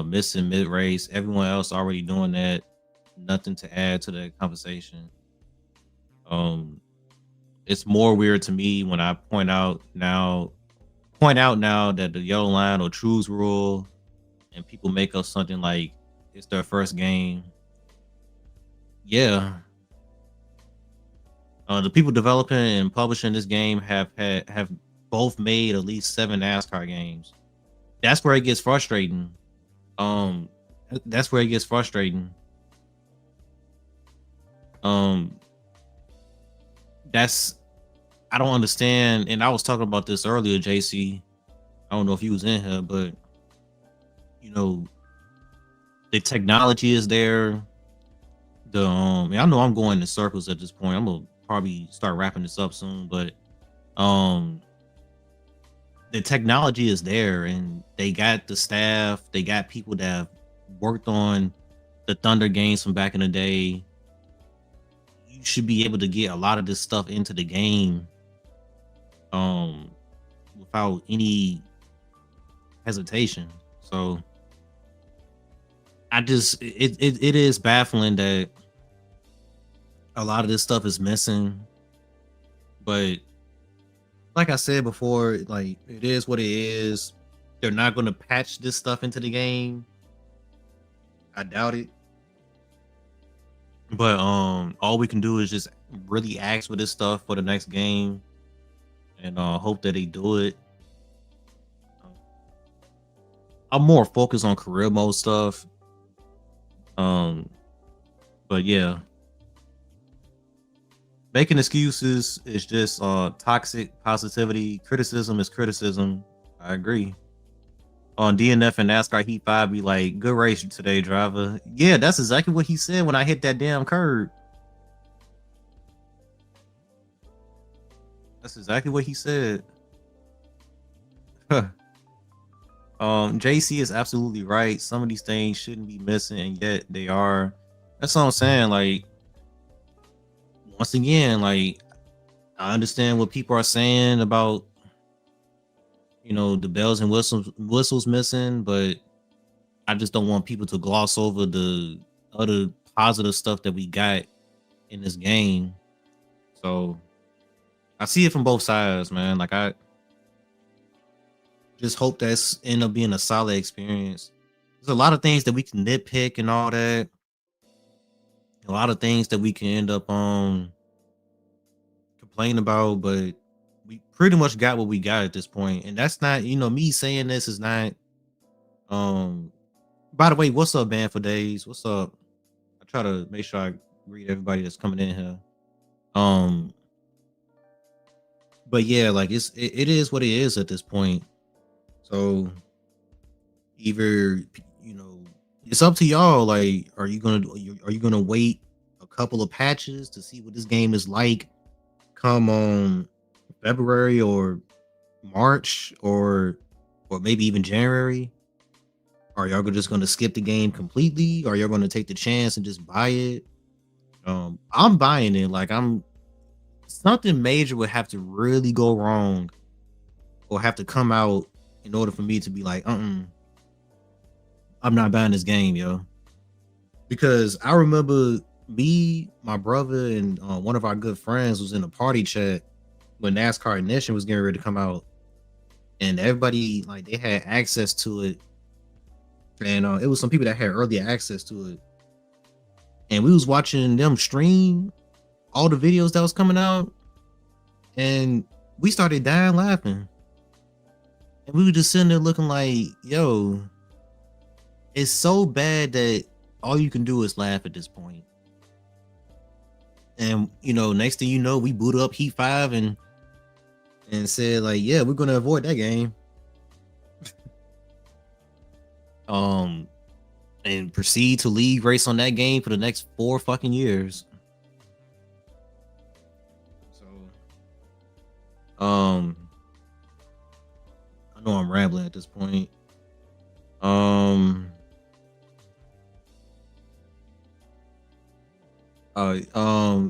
missing mid race. Everyone else already doing that. Nothing to add to the conversation. Um, it's more weird to me when I point out now that the yellow line or trues rule, and people make up something like it's their first game. Yeah, the people developing and publishing this game have both made at least 7 NASCAR games. That's where it gets frustrating. Um, that's where it gets frustrating. Um, that's I don't understand. And I was talking about this earlier, JC. I don't know if he was in here, but you know, the technology is there. I know I'm going in circles at this point. I'm gonna probably start wrapping this up soon, but um the technology is there, and they got the staff, they got people that have worked on the Thunder games from back in the day. You should be able to get a lot of this stuff into the game um without any hesitation. So it is baffling that a lot of this stuff is missing, but like I said before, like it is what it is. They're not going to patch this stuff into the game. I doubt it. But all we can do is just really ask for this stuff for the next game and hope that they do it. I'm more focused on career mode stuff. Um, but yeah, making excuses is just toxic positivity. Criticism is criticism. I agree. On DNF and NASCAR Heat 5 be like, good race today, driver. Yeah, that's exactly what he said when I hit that damn curb. That's exactly what he said. JC is absolutely right. Some of these things shouldn't be missing, and yet they are. That's what I'm saying. Like, once again, like I understand what people are saying about the bells and whistles missing, but I just don't want people to gloss over the other positive stuff that we got in this game. So I see it from both sides, man. Like I just hope that's end up being a solid experience. There's a lot of things that we can nitpick and all that. A lot of things that we can end up complain about, but we pretty much got what we got at this point. And that's not, me saying this is not um by the way, what's up, man for days? What's up? I try to make sure I read everybody that's coming in here. Um, but yeah, like it is what it is at this point. So either you know, it's up to y'all. Like, are you gonna wait a couple of patches to see what this game is like? Come on, February or March or maybe even January? Are y'all just gonna skip the game completely? Or y'all gonna take the chance and just buy it? I'm buying it. Like I'm something major would have to really go wrong or have to come out in order for me to be like, I'm not buying this game, yo. Because I remember me, my brother, and one of our good friends was in a party chat when NASCAR Ignition was getting ready to come out, and everybody like they had access to it, and it was some people that had earlier access to it, and we was watching them stream all the videos that was coming out, and we started dying laughing, and we were just sitting there looking like, yo, it's so bad that all you can do is laugh at this point. And next thing you know, we boot up Heat 5 and said like, yeah, we're gonna avoid that game. Um, and proceed to league race on that game for the next 4 fucking years. So, I know I'm rambling at this point. Um,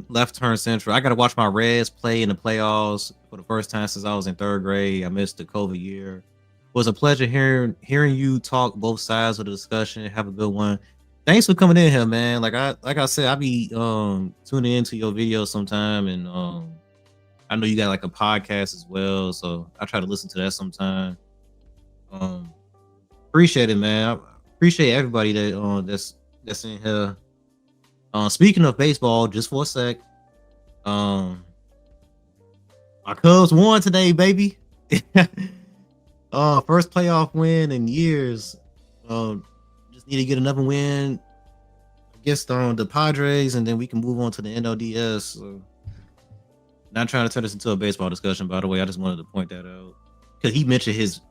Left turn central. I gotta watch my Reds play in the playoffs for the first time since I was in third grade. I missed the COVID year. It was a pleasure hearing you talk both sides of the discussion. Have a good one. Thanks for coming in here, man. Like I said, I be tuning into your videos sometime, and I know you got like a podcast as well, so I try to listen to that sometime. Um, Appreciate it, man. I appreciate everybody that's in here. Speaking of baseball, just for a sec, um, my Cubs won today, baby. First playoff win in years. Um, just need to get another win against the Padres, and then we can move on to the NLDS. So, not trying to turn this into a baseball discussion, by the way. I just wanted to point that out because he mentioned his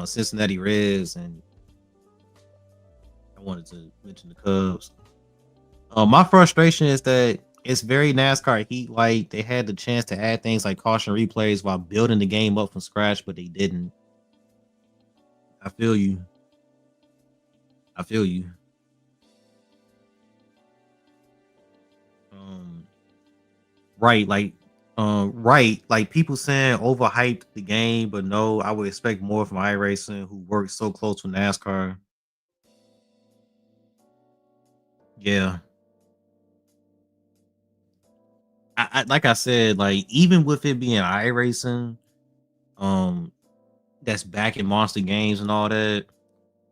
Cincinnati Reds, and I wanted to mention the Cubs. My frustration is that it's very NASCAR Heat like. They had the chance to add things like caution replays while building the game up from scratch, but they didn't. I feel you. I feel you. Um, right, like people saying overhyped the game, but no, I would expect more from iRacing, who works so close with NASCAR. Yeah, like I said, like even with it being iRacing. um that's back in Monster Games and all that,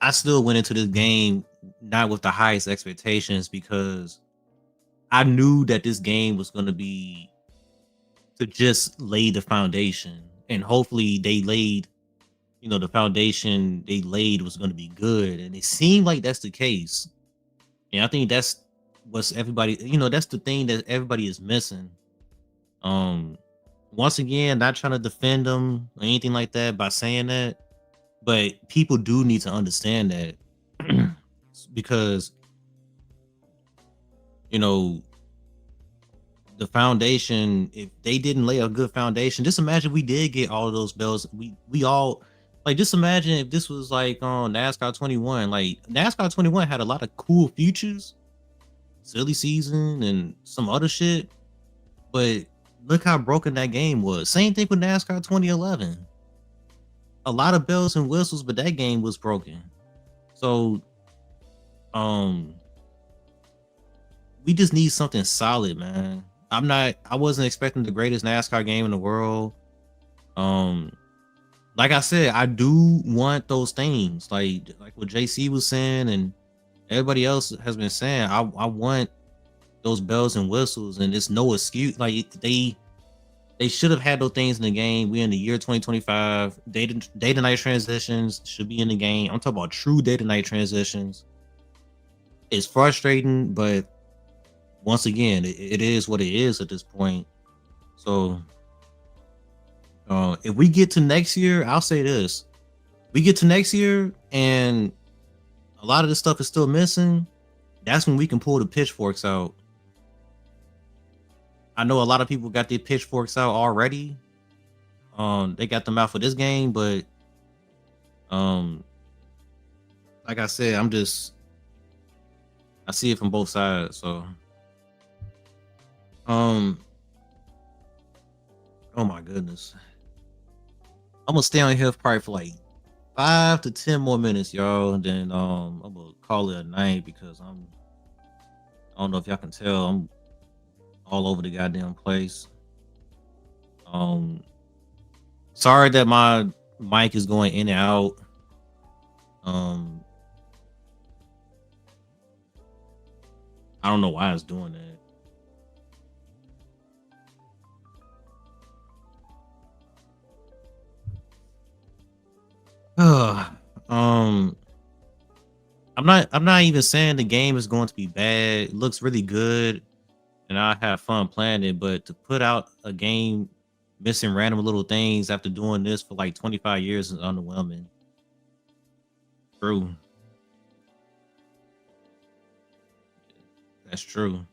I still went into this game not with the highest expectations because I knew that this game was going to be to just lay the foundation, and hopefully they laid, the foundation they laid was going to be good, and it seemed like that's the case. And I think that's what's everybody, that's the thing that everybody is missing. Um, Once again, not trying to defend them or anything like that by saying that, but people do need to understand that because you know the foundation. If they didn't lay a good foundation, just imagine we did get all of those bells. We all like just imagine if this was like on NASCAR 21. Like NASCAR 21 had a lot of cool features, silly season, and some other shit. But look how broken that game was. Same thing with NASCAR 2011. A lot of bells and whistles, but that game was broken. So um we just need something solid, man. I wasn't expecting the greatest NASCAR game in the world. Um like I said, I do want those things. Like what JC was saying and everybody else has been saying. I want those bells and whistles, and it's no excuse. Like they should have had those things in the game. We're in the year 2025. Data night transitions should be in the game. I'm talking about true data night transitions. It's frustrating, but once again, it is what it is at this point. So if we get to next year, I'll say this. We get to next year and a lot of this stuff is still missing. That's when we can pull the pitchforks out. I know a lot of people got their pitchforks out already. They got them out for this game, but um, like I said, I see it from both sides. So, um, oh my goodness, I'm gonna stay on here probably for like 5 to 10 more minutes, y'all, and then I'm gonna call it a night because I don't know if y'all can tell, I'm all over the goddamn place. Um, Sorry that my mic is going in and out. Um, I don't know why it's doing that. um, I'm not even saying the game is going to be bad. It looks really good, and I have fun playing it. But to put out a game missing random little things after doing this for like 25 years is underwhelming. True, that's true.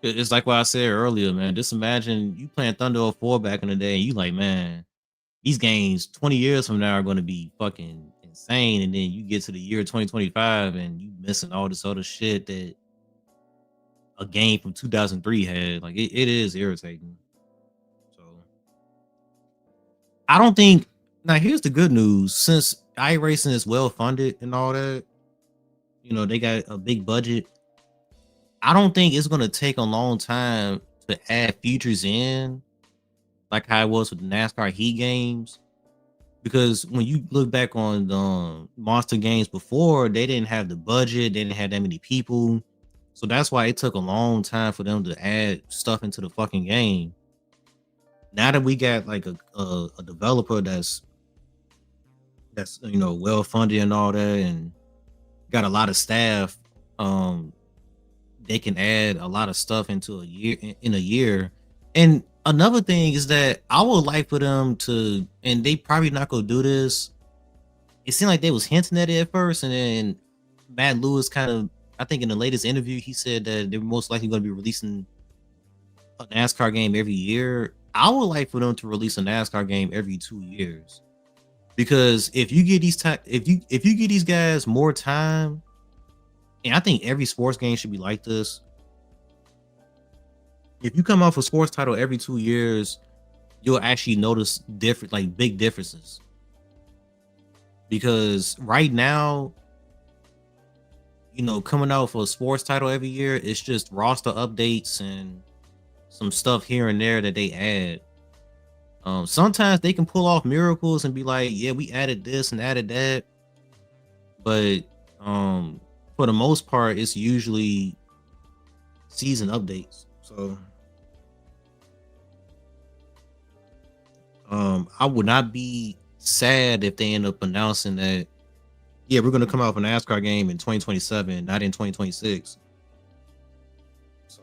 It's like what I said earlier, man. Just imagine you playing Thunder 04 back in the day, and you like, man, these games 20 years from now are going to be fucking insane. And then you get to the year 2025 and you missing all this other shit that a game from 2003 had. Like, it is irritating. So I don't think, now here's the good news. Since iRacing is well funded and all that, they got a big budget. I don't think it's going to take a long time to add features in like how it was with the NASCAR Heat games. Because when you look back on the Monster games before, they didn't have the budget, they didn't have that many people. So that's why it took a long time for them to add stuff into the fucking game. Now that we got like a developer that's well funded and all that, and got a lot of staff, they can add a lot of stuff into a year in a year. And another thing is that I would like for them to, and they probably not gonna do this. It seemed like they was hinting at it at first, and then Matt Lewis kind of, I think in the latest interview, he said that they're most likely going to be releasing a NASCAR game every year. I would like for them to release a NASCAR game every 2 years, because if you get these time, if you get these guys more time, and I think every sports game should be like this. If you come off a sports title every 2 years, you'll actually notice different, like big differences. Because right now, coming out for a sports title every year, it's just roster updates and some stuff here and there that they add. Sometimes they can pull off miracles and be like, yeah, we added this and added that, but um, for the most part, it's usually season updates. So I would not be sad if they end up announcing that, yeah, we're gonna come out with a NASCAR game in 2027, not in 2026. So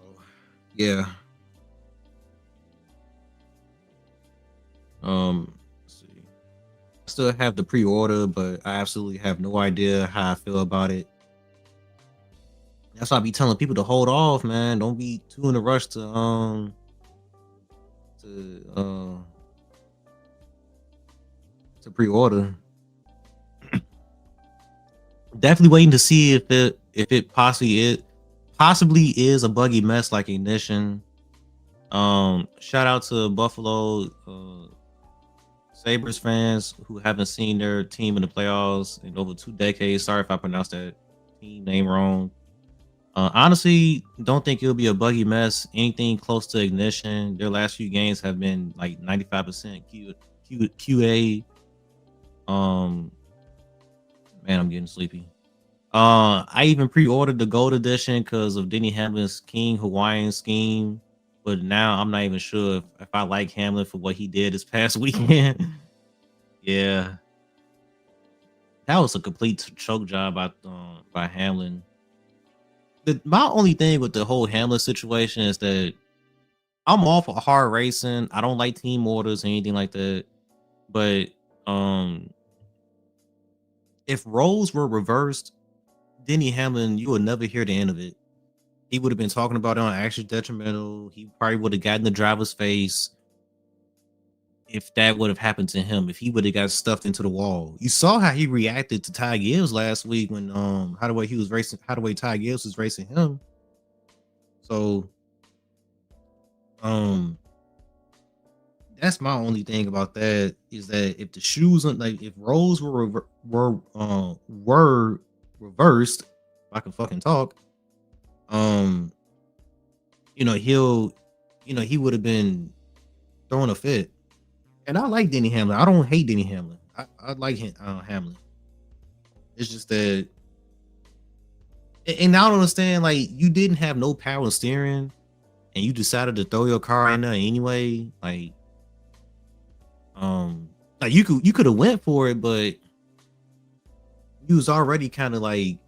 yeah. Let's see. I still have the pre-order, but I absolutely have no idea how I feel about it. That's why I be telling people to hold off, man. Don't be too in a rush to uh to pre-order. Definitely waiting to see if it possibly is a buggy mess like Ignition. Shout out to Buffalo Sabres fans who haven't seen their team in the playoffs in over 2 decades. Sorry if I pronounced that team name wrong. Honestly, don't think it'll be a buggy mess. Anything close to Ignition, their last few games have been like 95% QA. Um, man, I'm getting sleepy. I even pre-ordered the gold edition because of Denny Hamlin's King Hawaiian scheme. But now I'm not even sure if I like Hamlin for what he did this past weekend. Yeah, that was a complete choke job by Hamlin. My only thing with the whole Hamlin situation is that I'm all for hard racing. I don't like team orders or anything like that. But um, if roles were reversed, Denny Hamlin, you would never hear the end of it. He would have been talking about it on Actually Detrimental. He probably would have gotten the driver's face if that would have happened to him. If he would have got stuffed into the wall. You saw how he reacted to Ty Gibbs last week when how the way he was racing, how the way Ty Gibbs was racing him. So um that's my only thing about that is that if the shoes like if roles were reversed, if I can fucking talk, um, he'll he would have been throwing a fit. And I like Denny Hamlin. I don't hate Denny Hamlin. I like him, Hamlin. It's just that, and I don't understand. Like you didn't have no power steering, and you decided to throw your car in there anyway. Like you could have went for it, but you was already kind of like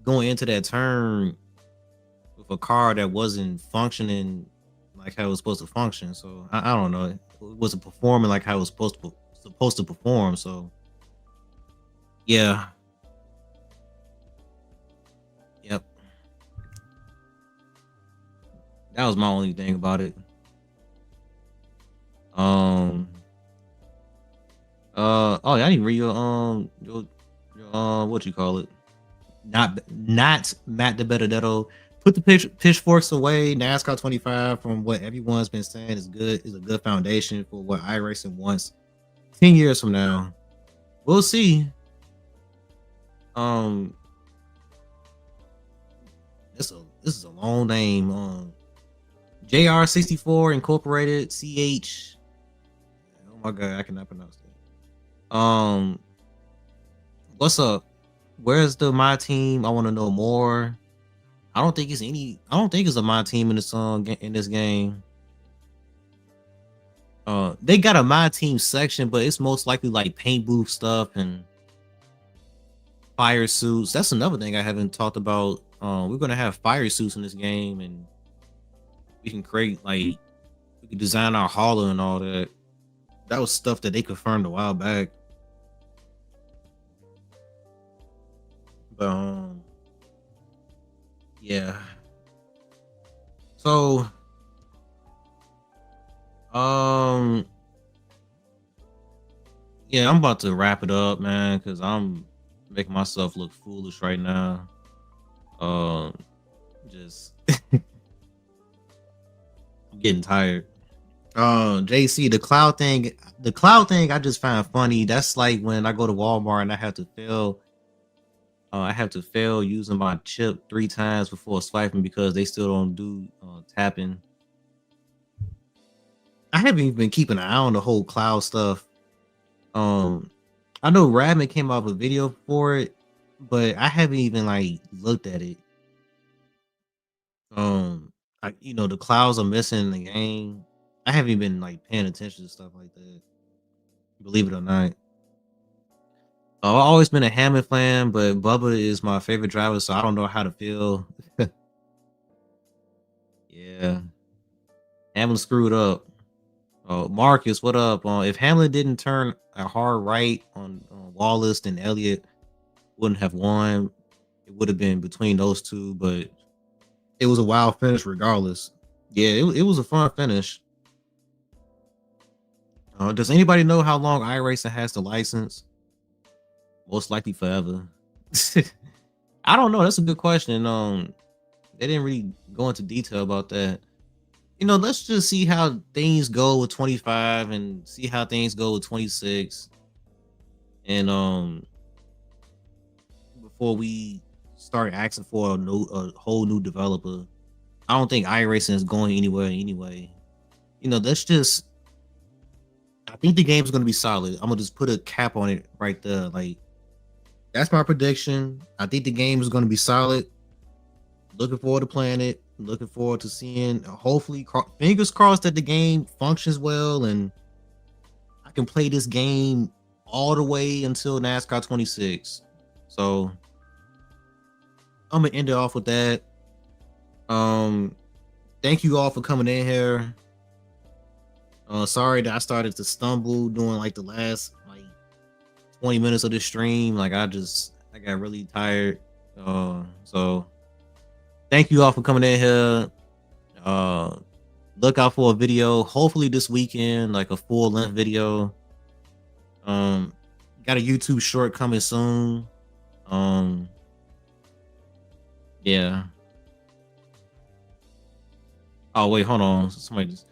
going into that turn with a car that wasn't functioning like how it was supposed to function. So I don't know. It wasn't performing like how it was supposed to perform. So yeah, yep. That was my only thing about it. Um. Oh, yeah, I didn't read your what you call it? Not Matt the Benedetto. Put the pitchforks away. NASCAR 25, from what everyone's been saying, is a good foundation for what iRacing wants 10 years from now. We'll see. Um, this is a long name. JR64 Incorporated CH. Oh my god, I cannot pronounce that. What's up? Where's the my team? I want to know more. I don't think it's a my team in this game. They got a my team section, but it's most likely like paint booth stuff and fire suits. That's another thing I haven't talked about. We're gonna have fire suits in this game, and we can create like we can design our hauler and all that. That was stuff that they confirmed a while back. But yeah. So um yeah, I'm about to wrap it up, man, because I'm making myself look foolish right now. Um just I'm getting tired. JC, the cloud thing I just find funny. That's like when I go to Walmart and I have to fail using my chip 3 times before swiping because they still don't do tapping. I haven't even been keeping an eye on the whole cloud stuff. Um, I know Radman came out with a video for it, but I haven't even like looked at it. The clouds are missing in the game. I haven't even been like paying attention to stuff like that. Believe it or not. I've always been a Hammond fan, but Bubba is my favorite driver, so I don't know how to feel. Yeah, Hamlin screwed up. Oh, Marcus, what up? If Hamlin didn't turn a hard right on Wallace, then Elliott wouldn't have won. It would have been between those two, but it was a wild finish regardless. Yeah, it was a fun finish. Does anybody know how long iRacing has the license? Most likely forever. I don't know. That's a good question. They didn't really go into detail about that. Let's just see how things go with 25 and see how things go with 26. And before we start asking for a whole new developer, I don't think iRacing is going anywhere anyway. That's just I think the game's gonna be solid. I'm gonna just put a cap on it right there. Like that's my prediction. I think the game is gonna be solid. Looking forward to playing it. Looking forward to seeing. Hopefully, fingers crossed that the game functions well and I can play this game all the way until NASCAR 26. So I'm gonna end it off with that. Um, Thank you all for coming in here. Sorry that I started to stumble doing like the last like 20 minutes of this stream. Like I got really tired. So thank you all for coming in here. Look out for a video, hopefully this weekend, like a full length video. Got a YouTube short coming soon. Yeah. Oh wait, hold on. Somebody just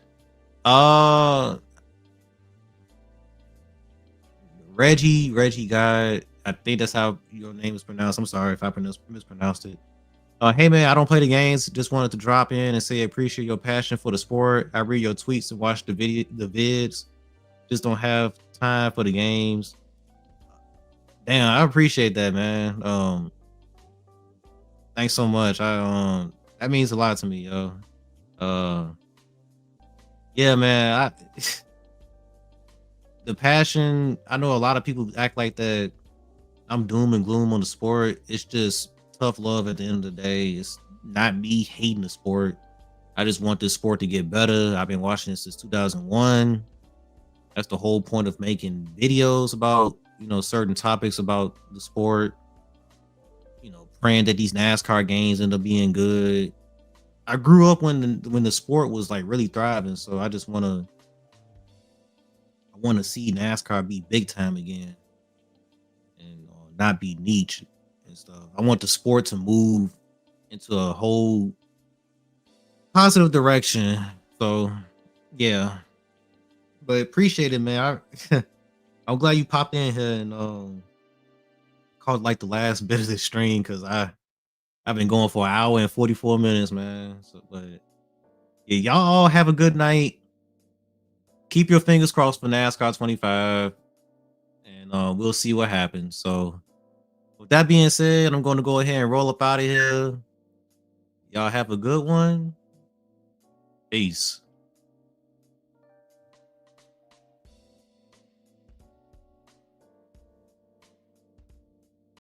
Reggie guy. I think that's how your name is pronounced. I'm sorry if I mispronounced it. Hey man, I don't play the games. Just wanted to drop in and say I appreciate your passion for the sport. I read your tweets and watch the vids. Just don't have time for the games. Damn, I appreciate that, man. Thanks so much. That means a lot to me, yo. Uh, yeah, man. The passion. I know a lot of people act like that. I'm doom and gloom on the sport. It's just tough love at the end of the day. It's not me hating the sport. I just want this sport to get better. I've been watching it since 2001. That's the whole point of making videos about, certain topics about the sport. Praying that these NASCAR games end up being good. I grew up when the sport was like really thriving, so I want to see NASCAR be big time again and not be niche and stuff. I want the sport to move into a whole positive direction. So, yeah. But appreciate it, man. I'm glad you popped in here and caught like the last bit of the stream because I've been going for an hour and 44 minutes, man. So, but yeah, y'all all have a good night. Keep your fingers crossed for NASCAR 25, and we'll see what happens. So, with that being said, I'm going to go ahead and roll up out of here. Y'all have a good one. Peace.